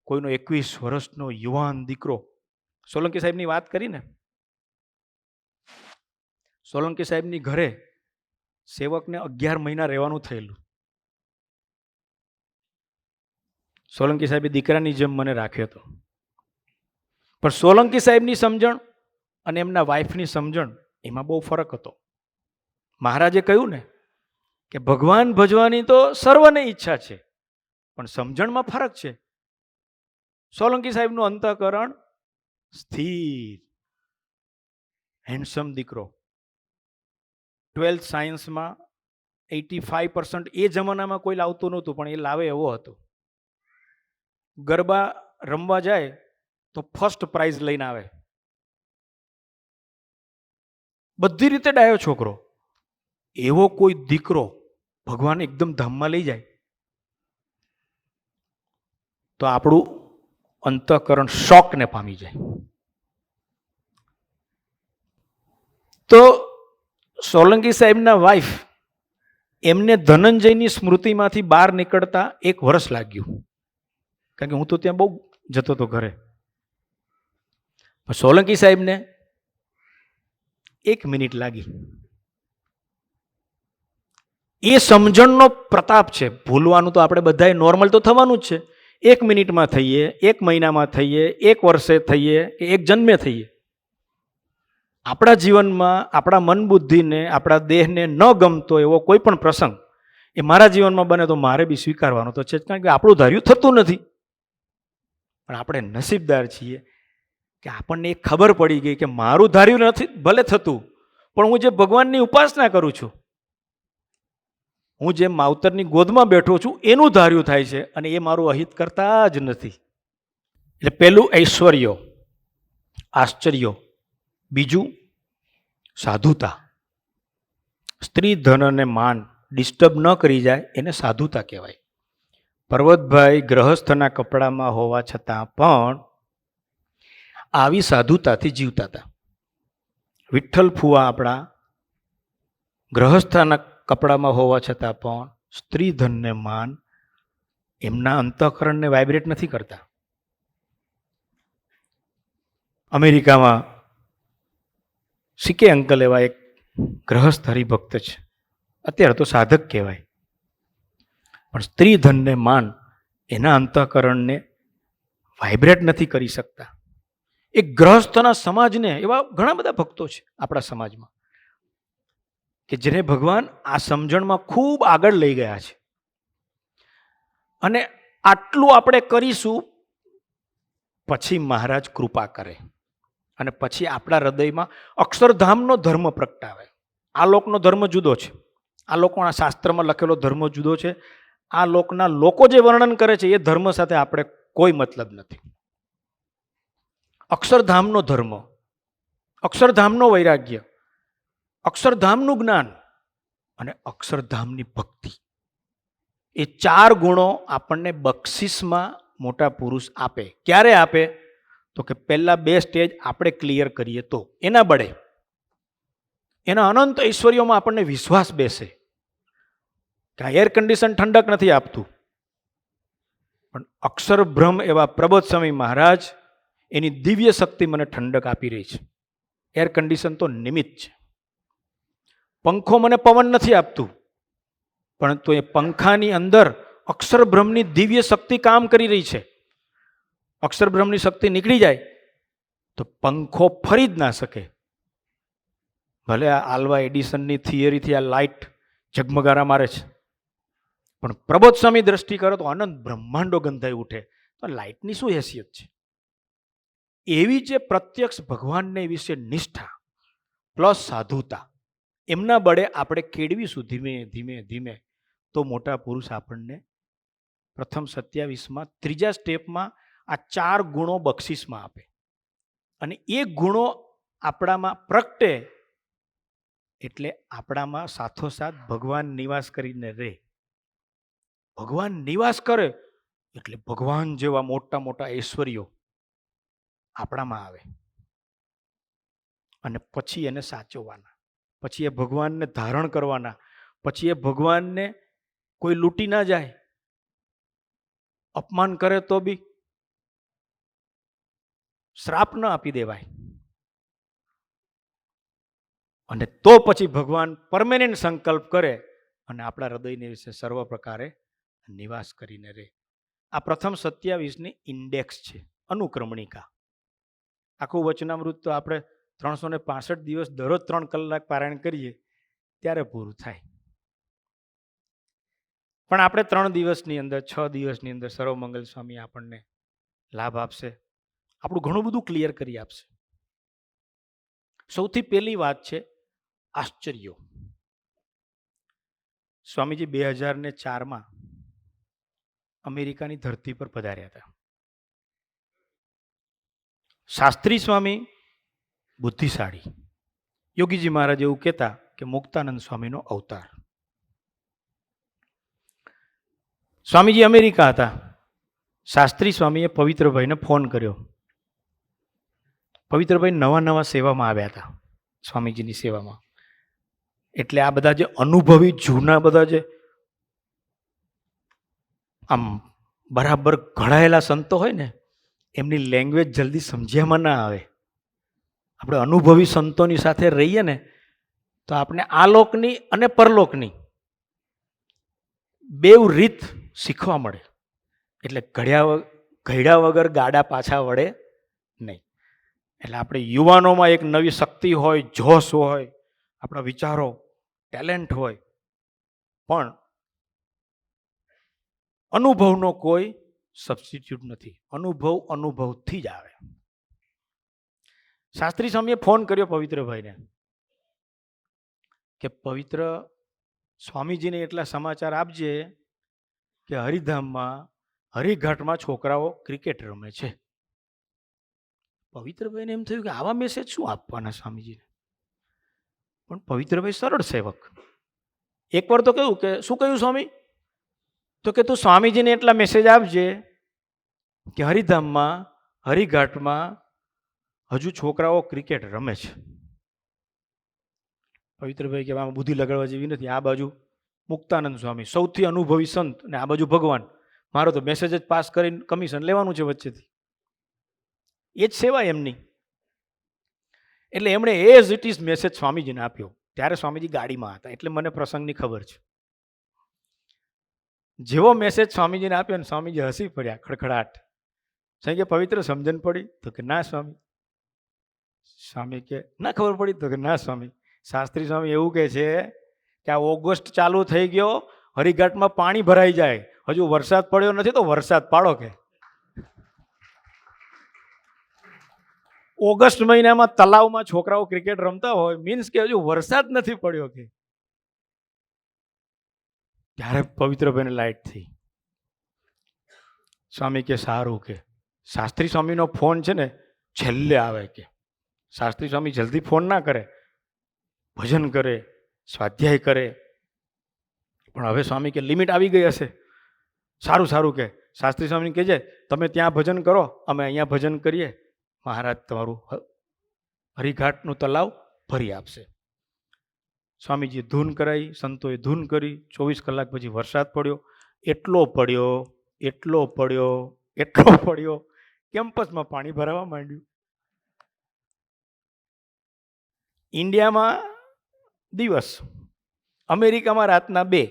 કોઈનો 21 વર્ષનો યુવાન દીકરો, સોલંકી સાહેબની વાત કરીને, સોલંકી સાહેબની ઘરે સેવકને 11 મહિના રહેવાનું થયેલું. સોલંકી સાહેબે દીકરાની જેમ મને રાખ્યો હતો, પણ સોલંકી સાહેબની સમજણ અને એમના વાઈફની સમજણ એમાં બહુ ફરક હતો. મહારાજે કહ્યું ને કે ભગવાન ભજવાની તો સર્વને ઈચ્છા છે, પણ સમજણમાં ફરક છે. સોલંકી સાહેબનું અંતઃકરણ સ્થિર, હેન્ડસમ દીકરો, 12th સાયન્સમાં 85% એ જમાનામાં કોઈ લાવતું નહોતું, પણ એ લાવે એવો હતો. ગરબા રમવા જાય તો ફર્સ્ટ પ્રાઇઝ લઈને આવે. બધી રીતે ડાયો છોકરો. એવો કોઈ દીકરો ભગવાન એકદમ ધામમાં લઈ જાય તો આપણું અંતઃકરણ શોકને પામી જાય. તો સોલંકી સાહેબના વાઈફ, એમને ધનંજયની સ્મૃતિમાંથી બહાર નીકળતા 1 વર્ષ લાગ્યું, કારણ કે હું તો ત્યાં બહુ જતો હતો ઘરે. સોલંકી સાહેબને 1 મિનિટ લાગી. એ સમજણનો પ્રતાપ છે. ભૂલવાનું તો આપણે બધાએ નોર્મલ તો થવાનું જ છે. 1 મિનિટમાં થઈએ, 1 મહિનામાં થઈએ, 1 વર્ષે થઈએ કે 1 જન્મે થઈએ, આપણા જીવનમાં આપણા મન બુદ્ધિને, આપણા દેહને ન ગમતો એવો કોઈ પણ પ્રસંગ એ મારા જીવનમાં બને તો મારે બી સ્વીકારવાનો તો છે જ, કારણ કે આપણું ધાર્યું થતું નથી. પણ આપણે નસીબદાર છીએ કે આપણને એ ખબર પડી ગઈ કે મારું ધાર્યું નથી ભલે થતું, પણ હું જે ભગવાનની ઉપાસના કરું છું, હું જે માવતરની ગોદમાં બેઠો છું, એનું ધાર્યું થાય છે અને એ મારું અહિત કરતા જ નથી. એટલે પહેલું ઐશ્વર્ય, આશ્ચર્ય. બીજું સાધુતા. સ્ત્રી ધન અને માન ડિસ્ટર્બ ન કરી જાય એને સાધુતા કહેવાય. પર્વતભાઈ ગ્રહસ્થના કપડામાં હોવા છતાં પણ આવી સાધુતાથી જીવતા હતા. વિઠ્ઠલ ફુવા આપણા ગ્રહસ્થના કપડામાં હોવા છતાં પણ સ્ત્રી ધનને માન એમના અંતઃકરણને વાઇબ્રેટ નથી કરતા. અમેરિકામાં સીકે અંકલ એવા એક ગ્રહસ્થ હરિભક્ત છે, અત્યારે તો સાધક કહેવાય, પણ સ્ત્રી ધનને માન એના અંતઃકરણને વાઇબ્રેટ નથી કરી શકતા. એક ગ્રહસ્થના સમાજને એવા ઘણા બધા ભક્તો છે આપણા સમાજમાં કે જેને ભગવાન આ સમજણમાં ખૂબ આગળ લઈ ગયા છે. અને આટલું આપણે કરીશું પછી મહારાજ કૃપા કરે અને પછી આપણા હૃદયમાં અક્ષરધામનો ધર્મ પ્રગટાવે. આ લોકનો ધર્મ જુદો છે, આ લોકોના શાસ્ત્રમાં લખેલો ધર્મ જુદો છે, આ લોકના લોકો જે વર્ણન કરે છે એ ધર્મ સાથે આપણે કોઈ મતલબ નથી. અક્ષરધામનો ધર્મ, અક્ષરધામનો વૈરાગ્ય, અક્ષરધામનું જ્ઞાન અને અક્ષરધામની ભક્તિ, એ 4 ગુણો આપણને બક્ષિસમાં મોટા પુરુષ આપે. ક્યારે આપે? તો કે પહેલા 2 સ્ટેજ આપણે ક્લિયર કરીએ તો એના બળે, એના અનંત ઐશ્વર્યોમાં આપણને વિશ્વાસ બેસે કે આ એર કન્ડિશન ઠંડક નથી આપતું, પણ અક્ષરબ્રહ્મ એવા પ્રબોધ સ્વામી મહારાજ એની દિવ્ય શક્તિ મને ઠંડક આપી રહી છે. એર કન્ડિશન તો નિમિત્ત છે. પંખો મને પવન નથી આપતું, પરંતુ એ પંખાની અંદર અક્ષરબ્રહ્મની દિવ્ય શક્તિ કામ કરી રહી છે. અક્ષરબ્રહ્મની શક્તિ નીકળી જાય તો પંખો ફરી જ ના શકે. ભલે આ આલ્વા એડિસનની થિયરીથી આ લાઇટ ઝગમગારા મારે છે, પણ પ્રબોધ સ્વામી દ્રષ્ટિ કરો તો અનંત બ્રહ્માંડો ગંધાઈ ઉઠે. તો લાઇટની શું હેસિયત છે? એવી જે પ્રત્યક્ષ ભગવાનને વિશે નિષ્ઠા પ્લસ સાધુતા, એમના બળે આપણે કેળવીશું ધીમે ધીમે ધીમે, તો મોટા પુરુષ આપણને પ્રથમ 27માં 3જા સ્ટેપમાં આ 4 ગુણો બક્ષિસમાં આપે. અને એ ગુણો આપણામાં પ્રગટે એટલે આપણામાં સાથોસાથ ભગવાન નિવાસ કરીને રહે. ભગવાન નિવાસ કરે એટલે ભગવાન જેવા મોટા મોટા ઐશ્વર્યો આપણામાં આવે. અને પછી એને સાચવવાના, પછી એ ભગવાનને ધારણ કરવાના, પછી એ ભગવાનને કોઈ લૂંટી ના જાય, અપમાન કરે તો બી શ્રાપ ન આપી દેવાય. અને તો પછી ભગવાન પરમેનન્ટ સંકલ્પ કરે અને આપણા હૃદયને વિશે સર્વ પ્રકારે નિવાસ કરીને રહે. આ પ્રથમ 27ની ઇન્ડેક્સ છે, અનુક્રમણિકા. આખું વચનામૃત તો આપણે 365 દિવસ દરરોજ 3 કલાક પારાયણ કરીએ ત્યારે પૂરું થાય. પણ આપણે 3 દિવસની અંદર 6 દિવસની અંદર સર્વમંગલ સ્વામી આપણને લાભ આપશે, આપણું ઘણું બધું ક્લિયર કરી આપશે. સૌથી પહેલી વાત છે આશ્ચર્યો. સ્વામીજી 2004માં અમેરિકાની ધરતી પર પધાર્યા હતા. શાસ્ત્રી સ્વામી બુદ્ધિશાળી, યોગીજી મહારાજ એવું કહેતા કે મુક્તાનંદ સ્વામીનો અવતાર. સ્વામીજી અમેરિકા હતા. શાસ્ત્રી સ્વામીએ પવિત્રભાઈને ફોન કર્યો. પવિત્રભાઈ નવા સેવામાં આવ્યા હતા, સ્વામીજીની સેવામાં. એટલે આ બધા જે અનુભવી જૂના બધા જે આમ બરાબર ઘડાયેલા સંતો હોય ને, એમની લેંગ્વેજ જલ્દી સમજ્યામાં ના આવે. આપણે અનુભવી સંતોની સાથે રહીએ ને તો આપણે આ લોકની અને પરલોકની બેવ રીત શીખવા મળે. એટલે ઘડ્યા વગર ગાડા પાછા વળે નહીં. એટલે આપણે યુવાનોમાં એક નવી શક્તિ હોય, જોશ હોય, આપણા વિચારો, ટેલેન્ટ હોય, પણ અનુભવનો કોઈ સબસ્ટિટ્યૂટ નથી. અનુભવથી જ આવે. શાસ્ત્રી સ્વામીએ ફોન કર્યો પવિત્રભાઈને કે પવિત્ર સ્વામીજીને એટલા સમાચાર આપજે કે હરિધામમાં હરિઘાટમાં છોકરાઓ ક્રિકેટ રમે છે. પવિત્રભાઈને એમ થયું કે આવા મેસેજ શું આપવાના સ્વામીજીને. પણ પવિત્રભાઈ સરળ સેવક. એકવાર તો કહ્યું કે શું કહ્યું સ્વામી? તો કે તું સ્વામીજીને એટલા મેસેજ આપજે કે હરિધામમાં હરિઘાટમાં હજુ છોકરાઓ ક્રિકેટ રમે છે. પવિત્રભાઈ કે આમાં બુદ્ધિ લગાડવા જેવી નથી. આ બાજુ મુક્તાનંદ સ્વામી સૌથી અનુભવી સંત અને આ બાજુ ભગવાન. મારો તો મેસેજ જ પાસ કરીને કમિશન લેવાનું છે વચ્ચેથી. એ જ સેવા એમની. એટલે એમણે એઝ ઇટ ઇઝ મેસેજ સ્વામીજીને આપ્યો. ત્યારે સ્વામીજી ગાડીમાં હતા એટલે મને પ્રસંગની ખબર છે. જેવો મેસેજ સ્વામીજીને આપ્યો ને સ્વામીજી હસી પડ્યા ખડખડાટ. સ્વામી કે પવિત્ર સમજણ પડી? તો કે ના સ્વામી. સ્વામી કે ના ખબર પડી? તો કે ના સ્વામી. શાસ્ત્રી સ્વામી એવું કહે છે કે આ ઓગસ્ટ ચાલુ થઈ ગયો, હરિઘાટમાં પાણી ભરાઈ જાય, હજુ વરસાદ પડ્યો નથી તો વરસાદ પાડો કે. ઓગસ્ટ મહિનામાં તલાવમાં છોકરાઓ ક્રિકેટ રમતા હોય, મીન્સ કે હજુ વરસાદ નથી પડ્યો કે. ત્યારે પવિત્રભાઈને લાઈટ થઈ. સ્વામી કે સારું કે. શાસ્ત્રી સ્વામીનો ફોન છે ને છેલ્લે આવે કે. શાસ્ત્રી સ્વામી જલ્દી ફોન ના કરે, ભજન કરે, સ્વાધ્યાય કરે. પણ હવે સ્વામી કે લિમિટ આવી ગઈ હશે. સારું સારું કે શાસ્ત્રી સ્વામી કહેજે તમે ત્યાં ભજન કરો, અમે અહીંયા ભજન કરીએ, મહારાજ તમારું હરિઘાટનું તલાવ ભરી આપશે. સ્વામીજીએ ધૂન કરાવી, સંતોએ ધૂન કરી. 24 કલાક પછી વરસાદ પડ્યો. એટલો પડ્યો, એટલો પડ્યો, એટલો પડ્યો, કેમ્પસમાં પાણી ભરાવા માંડ્યું. ઇન્ડિયામાં દિવસ, અમેરિકામાં રાતના 2.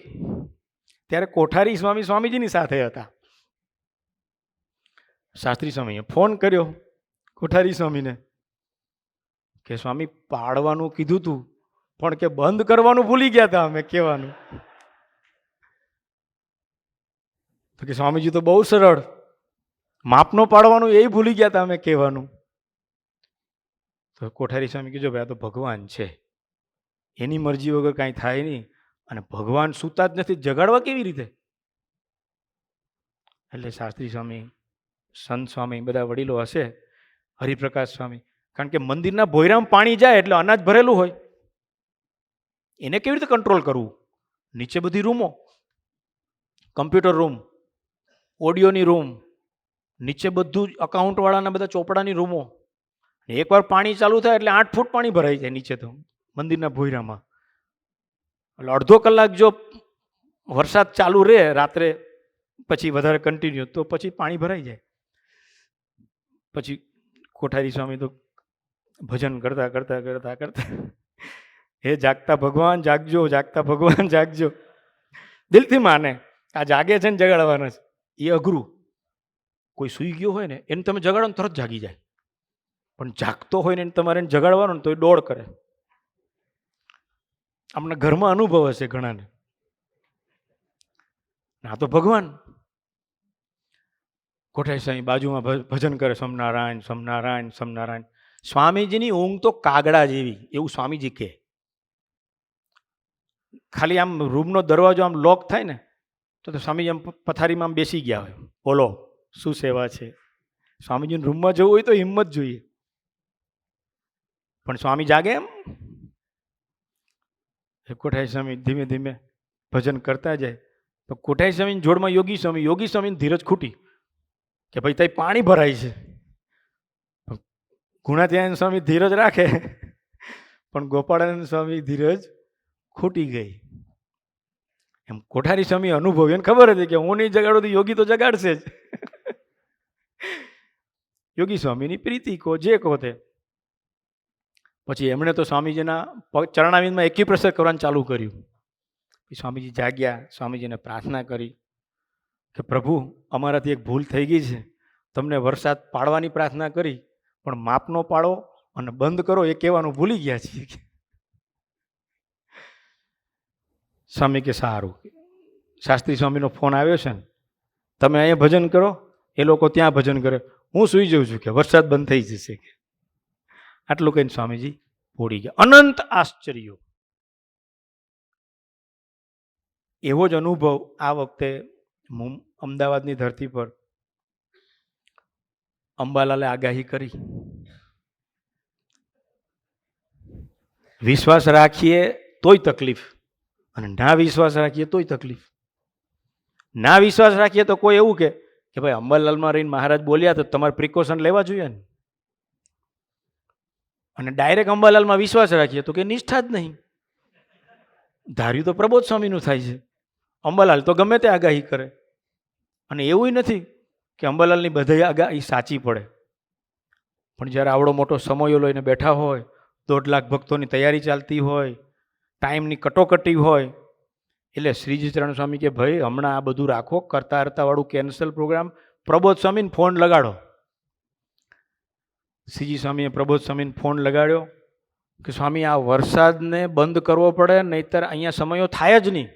ત્યારે કોઠારી સ્વામી સ્વામીજીની સાથે હતા. શાસ્ત્રી સ્વામીએ ફોન કર્યો કોઠારી સ્વામીને કે સ્વામી પાડવાનું કીધું તું પણ કે બંધ કરવાનું ભૂલી ગયા હતા અમે કહેવાનું. તો કે સ્વામીજી તો બહુ સરળ, માપનો પાડવાનું એ ભૂલી ગયા હતા અમે કહેવાનું. તો કોઠારી સ્વામી કીધું ભાઈ આ તો ભગવાન છે, એની મરજી વગર કાંઈ થાય નહીં, અને ભગવાન સૂતા જ નથી, જગાડવા કેવી રીતે? એટલે શાસ્ત્રી સ્વામી, સંત સ્વામી, બધા વડીલો હશે, હરિપ્રકાશ સ્વામી, કારણ કે મંદિરના ભોયરામાં પાણી જાય એટલે અનાજ ભરેલું હોય, એને કેવી રીતે કંટ્રોલ કરવું? નીચે બધી રૂમો, કમ્પ્યુટર રૂમ, ઓડિયોની રૂમ, નીચે બધું અકાઉન્ટવાળાના બધા ચોપડાની રૂમો. એકવાર પાણી ચાલુ થાય એટલે 8 ફૂટ પાણી ભરાઈ જાય નીચે તો મંદિરના ભોયરામાં. એટલે અડધો કલાક જો વરસાદ ચાલુ રહે રાત્રે પછી વધારે કન્ટિન્યુ તો પછી પાણી ભરાઈ જાય. પછી કોઠારી સ્વામી તો ભજન કરતા કરતા કરતા કરતા હે જાગતા ભગવાન જાગજો, જાગતા ભગવાન જાગજો. દિલથી માને આ જાગે છે ને જગાડવાના છે. એ અઘરું. કોઈ સૂઈ ગયો હોય ને એને તમે જગાડો ને તરત જાગી જાય, પણ જાગતો હોય ને તમારે એને જગાડવાનો ને તો એ દોડ કરે. આપણા ઘરમાં અનુભવ હશે ઘણાને. આ તો ભગવાન. કોઠારી સ્વામી બાજુમાં ભજન કરે, સ્વામિનારાયણ સ્વામિનારાયણ સ્વામિનારાયણ. સ્વામીજીની ઊંઘ તો કાગડા જેવી, એવું સ્વામીજી કહે. ખાલી આમ રૂમનો દરવાજો આમ લોક થાય ને તો સ્વામીજી આમ પથારીમાં આમ બેસી ગયા હોય, બોલો શું સેવા છે. સ્વામીજીને રૂમમાં જવું હોય તો હિંમત જોઈએ, પણ સ્વામી જાગે એમ. કોઠારી સ્વામી ધીમે ધીમે ભજન કરતા જાય તો કોઠારી સ્વામીની જોડમાં યોગી સ્વામી, યોગી સ્વામીની ધીરજ ખૂટી કે ભાઈ ત્યાં પાણી ભરાય છે. ગુણાત્યાયન સ્વામી ધીરજ રાખે પણ ગોપાળાનંદ સ્વામી ધીરજ ખૂટી ગઈ. એમ કોઠારી સ્વામી અનુભવ, એને ખબર હતી કે હું નહીં જગાડું તો યોગી તો જગાડશે જ. યોગી સ્વામીની પ્રીતિ કહો જે કહો તે. પછી એમણે તો સ્વામીજીના ચરણાવિંદમાં એક્યુપ્રેશર કરવાનું ચાલુ કર્યું. સ્વામીજી જાગ્યા, સ્વામીજીને પ્રાર્થના કરી કે પ્રભુ અમારાથી એક ભૂલ થઈ ગઈ છે, તમને વરસાદ પાડવાની પ્રાર્થના કરી પણ માપનો પાડો અને બંધ કરો એ કહેવાનું ભૂલી ગયા છીએ. સ્વામી કે સારું. શાસ્ત્રી સ્વામીનો ફોન આવ્યો છે ને, તમે અહીંયા ભજન કરો, એ લોકો ત્યાં ભજન કરે, હું સૂઈ જાઉં છું કે વરસાદ બંધ થઈ જશે કે. આટલું કહીને સ્વામીજી પોડી ગયા. અનંત આશ્ચર્યો. એવો જ અનુભવ આ વખતે અમદાવાદની ધરતી પર અંબાલાલે આગાહી કરી. વિશ્વાસ રાખીએ તોય તકલીફ અને ના વિશ્વાસ રાખીએ તોય તકલીફ. ના વિશ્વાસ રાખીએ તો કોઈ એવું કે ભાઈ અંબાલાલમાં રહીને મહારાજ બોલ્યા તો તમારે પ્રિકોશન લેવા જોઈએ ને. અને ડાયરેક્ટ અંબાલાલમાં વિશ્વાસ રાખીએ તો કે નિષ્ઠા જ નહીં. ધાર્યું તો પ્રબોધ સ્વામીનું થાય છે, અંબાલાલ તો ગમે તે આગાહી કરે. અને એવું નથી કે અંબાલાલની બધી આગાહી સાચી પડે, પણ જ્યારે આવડો મોટો સમયો લઈને બેઠા હોય, 1.5 લાખ ભક્તોની તૈયારી ચાલતી હોય, ટાઈમની કટોકટી હોય, એટલે શ્રીજી ચરણ સ્વામી કે ભાઈ હમણાં આ બધું રાખો, કરતા હરતાવાળું કેન્સલ પ્રોગ્રામ, પ્રબોધ સ્વામીને ફોન લગાડો. શ્રીજી સ્વામીએ પ્રબોધ સ્વામીને ફોન લગાડ્યો કે સ્વામી આ વરસાદને બંધ કરવો પડે, નહીતર અહીંયા સમયો થાય જ નહીં.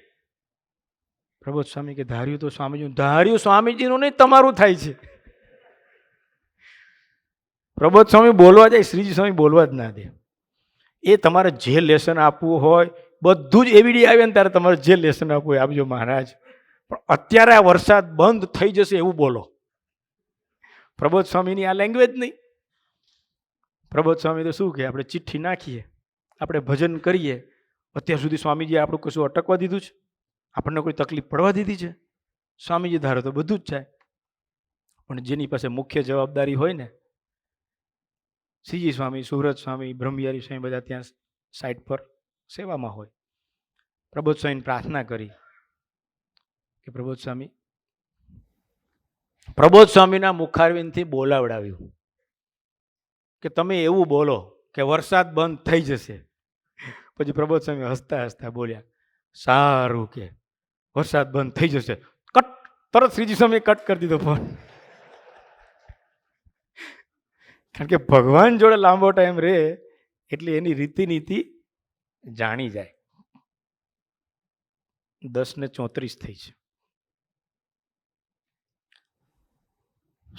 પ્રબોધ સ્વામી કે ધાર્યું તો સ્વામીજીનું, ધાર્યું સ્વામીજીનું નહીં તમારું થાય છે. પ્રબોધ સ્વામી બોલવા જાય, શ્રીજી સ્વામી બોલવા જ ના દે. એ તમારે જે લેસન આપવું હોય બધું જ એવીડી આવે ને ત્યારે તમારે જે લેસન આપવું હોય આપજો મહારાજ, પણ અત્યારે આ વરસાદ બંધ થઈ જશે એવું બોલો. પ્રબોધ સ્વામીની આ લેંગ્વેજ નહીં. પ્રબોધ સ્વામી તો શું કે આપણે ચિઠ્ઠી નાખીએ, આપણે ભજન કરીએ. અત્યાર સુધી સ્વામીજીએ આપણું કશું અટકવા દીધું છે? આપણને કોઈ તકલીફ પડવા દીધી છે? સ્વામીજી ધારો તો બધું જ થાય. પણ જેની પાસે મુખ્ય જવાબદારી હોય ને, શ્રીજી સ્વામી, સુરત સ્વામી, બ્રહ્મયારી સ્વામી બધા ત્યાં સાઈડ પર સેવામાં હોય. પ્રબોધ સ્વામીને પ્રાર્થના કરી કે પ્રબોધ સ્વામીના મુખારવિંદથી બોલાવડાવ્યું કે તમે એવું બોલો કે વરસાદ બંધ થઈ જશે. પછી પ્રબોધ સ્વામી હસતા હસતા બોલ્યા, સારું કે વરસાદ બંધ થઈ જશે. કટ, તરત શ્રીજી સ્વામીએ કટ કરી દીધો ફોન. કારણ કે ભગવાન જોડે લાંબો ટાઈમ રહે એટલે એની રીતિ જાણી જાય. 10:34 થઈ છે.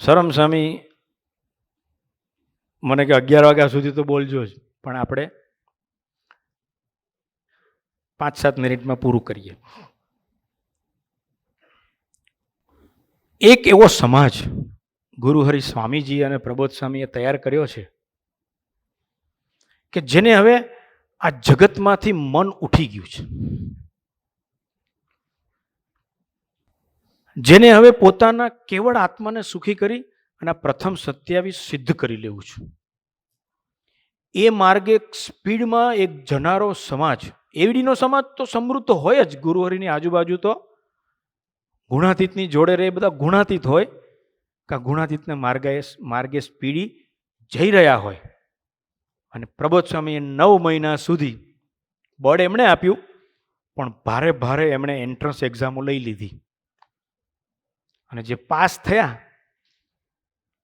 સરમ સ્વામી મને કે 11 વાગ્યા સુધી તો બોલજો જ, પણ આપણે 5-7 મિનિટમાં પૂરું કરીએ. એક એવો સમાજ ગુરુહરિ સ્વામીજી અને પ્રબોધ સ્વામીએ તૈયાર કર્યો છે કે જેને હવે આ જગતમાંથી મન ઉઠી ગયું છે, જેને હવે પોતાના કેવળ આત્માને સુખી કરી અને આ પ્રથમ 27 સિદ્ધ કરી લેવું છે. એ માર્ગે સ્પીડમાં એક જનારો સમાજ, એવડીનો સમાજ તો સમૃદ્ધ હોય જ. ગુરુહરિની આજુબાજુ તો ગુણાતીતની જોડે રહે, બધા ગુણાતીત હોય કે ગુણાતીતને માર્ગે સ્પીડી જઈ રહ્યા હોય. અને પ્રબોધ સ્વામીએ 9 મહિના સુધી બોર્ડ એમણે આપ્યું, પણ ભારે ભારે એમણે એન્ટ્રન્સ એક્ઝામો લઈ લીધી. અને જે પાસ થયા,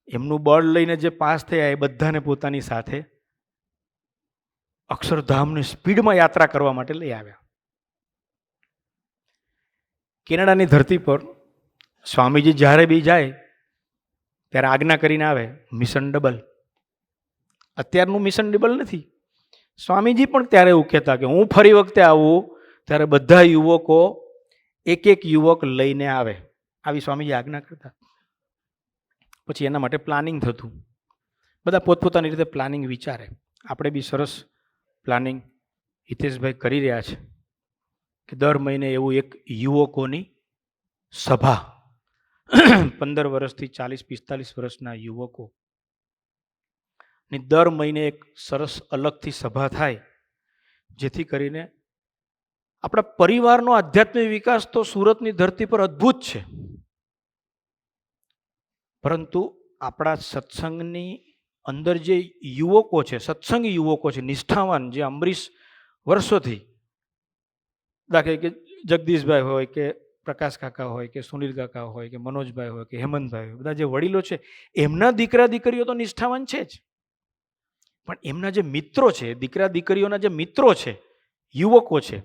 એમનું બોર્ડ લઈને જે પાસ થયા એ બધાને પોતાની સાથે અક્ષરધામની સ્પીડમાં યાત્રા કરવા માટે લઈ આવ્યા. કેનેડાની ધરતી પર સ્વામીજી જ્યારે બી જાય ત્યારે આજ્ઞા કરીને આવે, મિશન ડબલ. અત્યારનું મિશન ડબલ નથી. સ્વામીજી પણ ત્યારે એવું કહેતા કે હું ફરી વખતે આવું ત્યારે બધા યુવકો એક યુવક લઈને આવે, આવી સ્વામીજી આજ્ઞા કરતા. પછી એના માટે પ્લાનિંગ થતું, બધા પોતપોતાની રીતે પ્લાનિંગ વિચારે. આપણે બી સરસ પ્લાનિંગ હિતેશભાઈ કરી રહ્યા છે કે દર મહિને એવું એક યુવકોની સભા, 15 વર્ષથી 40-45 વર્ષના યુવકો ની દર મહિને એક સરસ અલગથી સભા થાય, જેથી કરીને આપણા પરિવારનો આધ્યાત્મિક વિકાસ તો સુરતની ધરતી પર અદ્ભુત છે, પરંતુ આપણા સત્સંગની અંદર જે યુવકો છે, સત્સંગી યુવકો છે, નિષ્ઠાવાન, જે અમરીશ વર્ષોથી, દાખલે કે જગદીશભાઈ હોય કે પ્રકાશ કાકા હોય કે સુનિલ કાકા હોય કે મનોજભાઈ હોય કે હેમંતભાઈ હોય, બધા જે વડીલો છે એમના દીકરા દીકરીઓ તો નિષ્ઠાવાન છે જ, પણ એમના જે મિત્રો છે, દીકરા દીકરીઓના જે મિત્રો છે, યુવકો છે,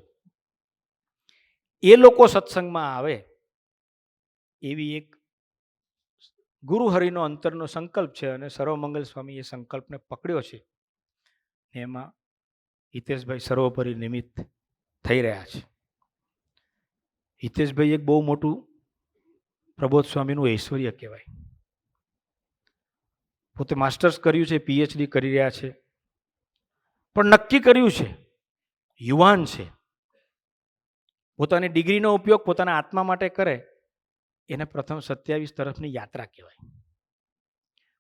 એ લોકો સત્સંગમાં આવે, એવી એક ગુરુહરિનો અંતરનો સંકલ્પ છે. અને સર્વમંગલ સ્વામી એ સંકલ્પને પકડ્યો છે. એમાં હિતેશભાઈ સર્વોપરી નિમિત્ત થઈ રહ્યા છે. હિતેશભાઈ એક બહુ મોટું પ્રબોધ સ્વામીનું ઐશ્વર્ય કહેવાય. પોતે માસ્ટર્સ કર્યું છે, PhD કરી રહ્યા છે, પણ નક્કી કર્યું છે, યુવાન છે, પોતાની ડિગ્રીનો ઉપયોગ પોતાના આત્મા માટે કરે એને પ્રથમ 27 તરફની યાત્રા કહેવાય.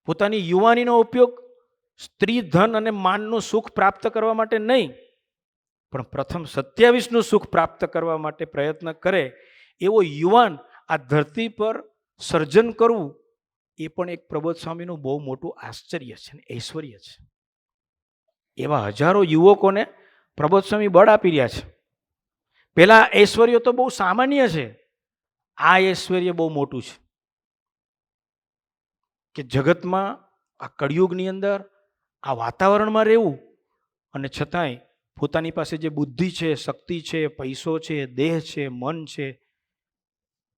પોતાની યુવાનીનો ઉપયોગ સ્ત્રી, ધન અને માનનું સુખ પ્રાપ્ત કરવા માટે નહીં, પણ પ્રથમ 27નું સુખ પ્રાપ્ત કરવા માટે પ્રયત્ન કરે એવો યુવાન આ ધરતી પર સર્જન કરવું એ પણ એક પ્રબોધ સ્વામીનું બહુ મોટું આશ્ચર્ય છે, ઐશ્વર્ય છે. એવા હજારો યુવકોને પ્રબોધ સ્વામી બળ આપી રહ્યા છે. પેલા ઐશ્વર્ય તો બહુ સામાન્ય છે, આ ઐશ્વર્ય બહુ મોટું છે કે જગતમાં આ કળિયુગની અંદર આ વાતાવરણમાં રહેવું અને છતાંય પોતાની પાસે જે બુદ્ધિ છે, શક્તિ છે, પૈસો છે, દેહ છે, મન છે,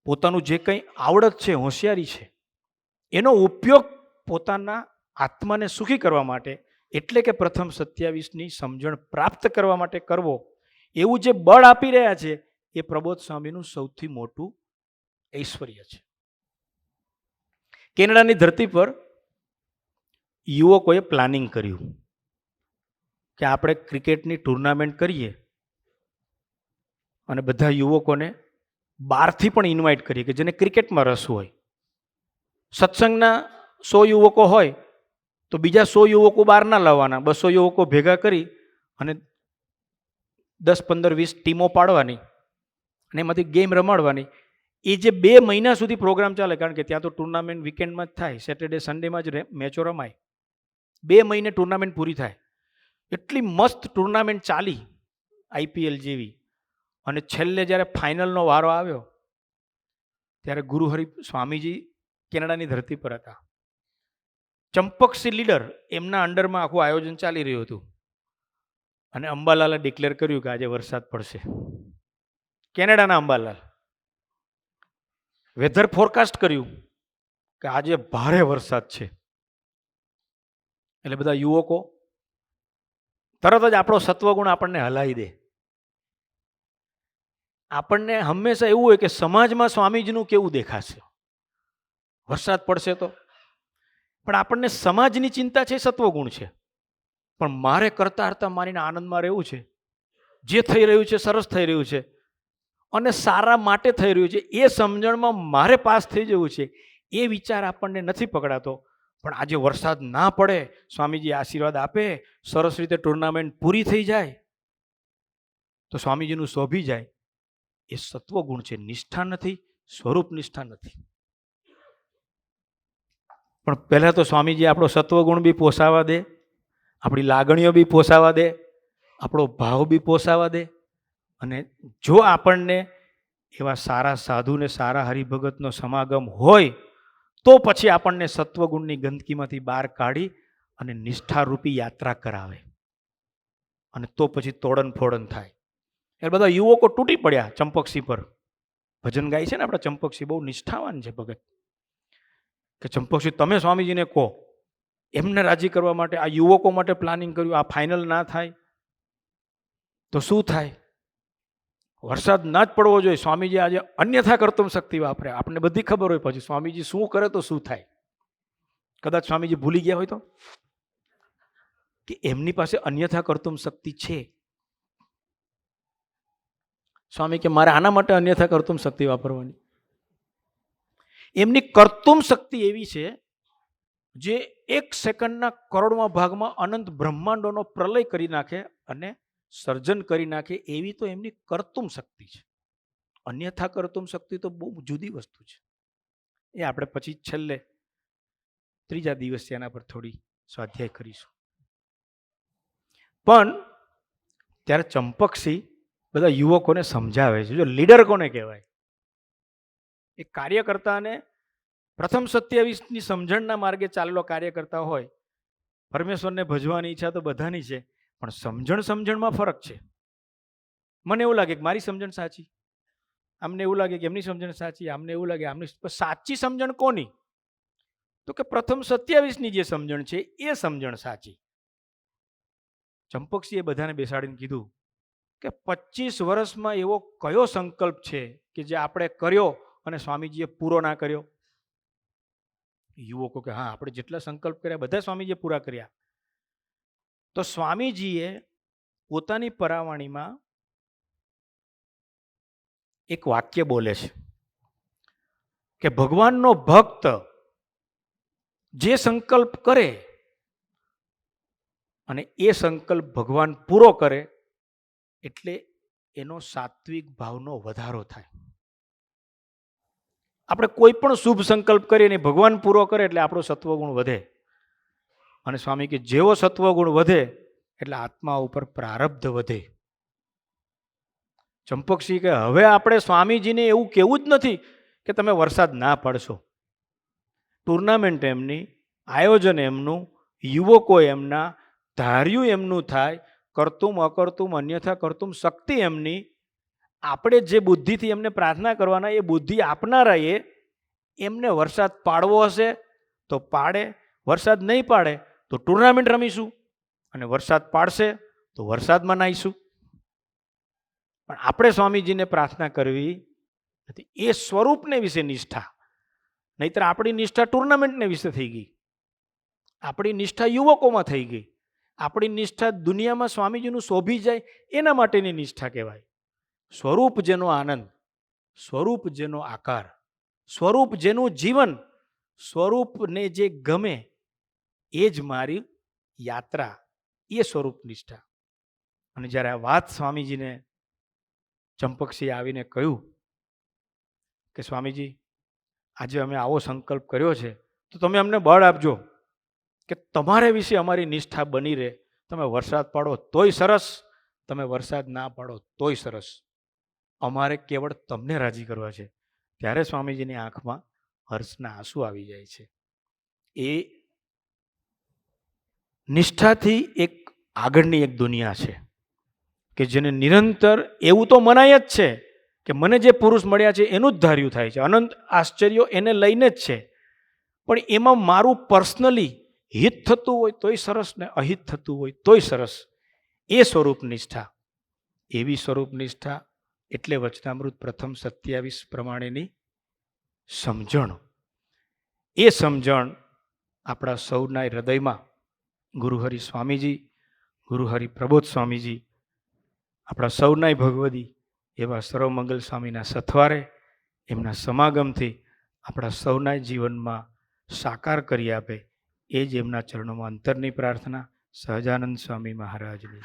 પોતાનું જે કંઈ આવડત છે, હોશિયારી છે, એનો ઉપયોગ પોતાના આત્માને સુખી કરવા માટે, એટલે કે પ્રથમ 27ની સમજણ પ્રાપ્ત કરવા માટે કરવો, એવું જે બળ આપી રહ્યા છે એ પ્રબોધ સ્વામીનું સૌથી મોટું ઐશ્વર્ય છે. કેનેડાની ધરતી પર યુવકોએ પ્લાનિંગ કર્યું કે આપણે ક્રિકેટની ટુર્નામેન્ટ કરીએ અને બધા યુવકોને બહારથી પણ ઇન્વાઇટ કરીએ કે જેને ક્રિકેટમાં રસ હોય. સત્સંગના 100 યુવકો હોય તો બીજા 100 યુવકો બહાર ના લાવવાના, 200 યુવકો ભેગા કરી અને 10, 15, 20 ટીમો પાડવાની અને એમાંથી ગેમ રમાડવાની. એ જે 2 મહિના સુધી પ્રોગ્રામ ચાલે, કારણ કે ત્યાં તો ટુર્નામેન્ટ વીકેન્ડમાં જ થાય, સેટરડે સન્ડેમાં જ મેચો રમાય. 2 મહિને ટુર્નામેન્ટ પૂરી થાય. એટલી મસ્ત ટુર્નામેન્ટ ચાલી IPL જેવી. અને છેલ્લે જ્યારે ફાઇનલનો વારો આવ્યો ત્યારે ગુરુહરિ સ્વામીજી કેનેડાની ધરતી પર હતા. ચંપકસિંહ લીડર એમના અંડરમાં આખું આયોજન ચાલી રહ્યું હતું અને અંબાલાલે ડિક્લેર કર્યું કે આજે વરસાદ પડશે. કેનેડાના અંબાલાલ વેધર ફોરકાસ્ટ કર્યું કે આજે ભારે વરસાદ છે. એટલે બધા યુવકો તરત જ આપણો સત્વગુણ આપણને હલાવી દે. આપણને હંમેશા એવું હોય કે સમાજમાં સ્વામીજીનું કેવું દેખાશે, વરસાદ પડશે તો. પણ આપણને સમાજની ચિંતા છે, સત્વગુણ છે. પણ મારે કરતા હરતા મારીને આનંદમાં રહેવું છે, જે થઈ રહ્યું છે સરસ થઈ રહ્યું છે અને સારા માટે થઈ રહ્યું છે, એ સમજણમાં મારે પાસ થઈ જવું છે, એ વિચાર આપણને નથી પકડાતો. પણ આજે વરસાદ ના પડે, સ્વામીજી આશીર્વાદ આપે, સરસ રીતે ટુર્નામેન્ટ પૂરી થઈ જાય તો સ્વામીજીનું શોભી જાય, એ સત્વગુણ છે, નિષ્ઠા નથી, સ્વરૂપ નિષ્ઠા નથી. પણ પહેલા તો સ્વામીજી આપણો સત્વગુણ બી પોસાવા દે, આપણી લાગણીઓ બી પોસાવા દે, આપણો ભાવ બી પોસાવા દે. અને જો આપણને એવા સારા સાધુ ને સારા હરિભગતનો સમાગમ હોય તો પછી આપણને સત્વગુણની ગંદકીમાંથી બહાર કાઢી અને નિષ્ઠારૂપી યાત્રા કરાવે અને તો પછી તોડન ફોડન થાય. એ બધા યુવકો તૂટી પડ્યા ચંપકસિંહ પર. ભજન ગાય છે ને આપણા ચંપકસિંહ, બહુ નિષ્ઠાવાન છે ભગત. કે ચંપકસિંહ તમે સ્વામીજીને કહો, એમને રાજી કરવા માટે આ યુવકો માટે પ્લાનિંગ કર્યું, આ ફાઇનલ ના થાય તો શું થાય? વરસાદ ના જ પડવો જોઈએ. સ્વામીજી આજે અન્યથા કર્તુમ શક્તિ વાપરે, આપણને બધી ખબર હોય પછી સ્વામીજી શું કરે તો શું થાય. કદાચ સ્વામીજી ભૂલી ગયા હોય તો કે એમની પાસે અન્યથા કર્તુમ શક્તિ છે. સ્વામી કે મારે આના માટે અન્યથા કર્તુમ શક્તિ વાપરવાની. એમની કર્તુમ શક્તિ એવી છે જે 1 સેકન્ડના કરોડમાં ભાગમાં અનંત બ્રહ્માંડોનો પ્રલય કરી નાખે અને સર્જન કરી નાખે, એવી તો એમની કર્તુમ શક્તિ છે. અન્યથા કર્તુમ શક્તિ તો બહુ જુદી વસ્તુ છે. એ આપણે પછી છેલ્લે 3જા દિવસે એના પર થોડી સ્વાધ્યાય કરીશું. પણ ત્યારે ચંપકસિંહ બધા યુવકોને સમજાવે છે. જો લીડર કોને કહેવાય? એક કાર્યકર્તાને પ્રથમ 27ની સમજણના માર્ગે ચાલેલો કાર્યકર્તા હોય. પરમેશ્વરને ભજવાની ઈચ્છા તો બધાની છે, પણ સમજણમાં ફરક છે. મને એવું લાગે કે મારી સમજણ સાચી, આમને એવું લાગે કે એમની સમજણ સાચી, આમને એવું લાગે આમની. સાચી સમજણ કોની? તો કે પ્રથમ 27ની જે સમજણ છે એ સમજણ સાચી. ચંપકસિંહે બધાને બેસાડીને કીધું કે 25 વર્ષમાં એવો કયો સંકલ્પ છે કે જે આપણે કર્યો અને સ્વામીજીએ પૂરો ના કર્યો? યુવકો કે હા, આપણે જેટલા સંકલ્પ કર્યા બધા સ્વામીજીએ પૂરા કર્યા. તો સ્વામીજીએ પોતાની પરાવાણીમાં એક વાક્ય બોલે છે કે ભગવાનનો ભક્ત જે સંકલ્પ કરે અને એ સંકલ્પ ભગવાન પૂરો કરે એટલે એનો સાત્વિક ભાવનો વધારો થાય. આપણે કોઈ પણ શુભ સંકલ્પ કરીએ ને ભગવાન પૂરો કરે એટલે આપણો સત્વગુણ વધે. અને સ્વામી કે જેવો સત્વગુણ વધે એટલે આત્મા ઉપર પ્રારબ્ધ વધે. ચંપકસિંહ કે હવે આપણે સ્વામીજીને એવું કેવું જ નથી કે તમે વરસાદ ના પડશો. ટુર્નામેન્ટ એમની, આયોજન એમનું, યુવકો એમના, ધાર્યું એમનું થાય, કરતુમ અકર્તુમ અન્યથા કરતુમ શક્તિ એમની. આપણે જે બુદ્ધિથી એમને પ્રાર્થના કરવાના એ બુદ્ધિ આપનારા એમને વરસાદ પાડવો હશે તો પાડે, વરસાદ નહીં પાડે તો ટુર્નામેન્ટ રમીશું, અને વરસાદ પાડશે તો વરસાદમાં નાહીશું. પણ આપણે સ્વામીજીને પ્રાર્થના કરવી નથી. એ સ્વરૂપને વિશે નિષ્ઠા. નહીતર આપણી નિષ્ઠા ટુર્નામેન્ટને વિશે થઈ ગઈ, આપણી નિષ્ઠા યુવકોમાં થઈ ગઈ, આપણી નિષ્ઠા દુનિયામાં સ્વામીજીનું શોભી જાય એના માટેની નિષ્ઠા કહેવાય. સ્વરૂપ જેનો આનંદ, સ્વરૂપ જેનો આકાર, સ્વરૂપ જેનું જીવન, સ્વરૂપને જે ગમે એ જ મારી યાત્રા, એ સ્વરૂપ નિષ્ઠા. અને જ્યારે આ વાત સ્વામીજીને ચંપકસિંહ આવીને કહ્યું કે સ્વામીજી આજે અમે આવો સંકલ્પ કર્યો છે તો તમે અમને બળ આપજો કે તમારે વિશે અમારી નિષ્ઠા બની રહે. તમે વરસાદ પાડો તોય સરસ, તમે વરસાદ ના પાડો તોય સરસ, અમારે કેવળ તમને રાજી કરવા છે. ત્યારે સ્વામીજીની આંખમાં હર્ષના આંસુ આવી જાય છે. એ નિષ્ઠાથી એક આગળની એક દુનિયા છે કે જેને નિરંતર એવું તો મનાય જ છે કે મને જે પુરુષ મળ્યા છે એનું જ ધાર્યું થાય છે, અનંત આશ્ચર્યો એને લઈને જ છે. પણ એમાં મારું પર્સનલી હિત થતું હોય તોય સરસ ને અહિત થતું હોય તોય સરસ, એ સ્વરૂપ નિષ્ઠા. એવી સ્વરૂપ નિષ્ઠા એટલે વચનામૃત પ્રથમ 27 પ્રમાણેની સમજણ. એ સમજણ આપણા સૌના હૃદયમાં ગુરુહરિ સ્વામીજી, ગુરુહરિ પ્રબોધ સ્વામીજી, આપણા સૌના ભગવદી એવા સર્વમંગલ સ્વામીના સથવારે એમના સમાગમથી આપણા સૌના જીવનમાં સાકાર કરી આપે, એ જ એમના ચરણોમાં અંતરની પ્રાર્થના. સહજાનંદ સ્વામી મહારાજની.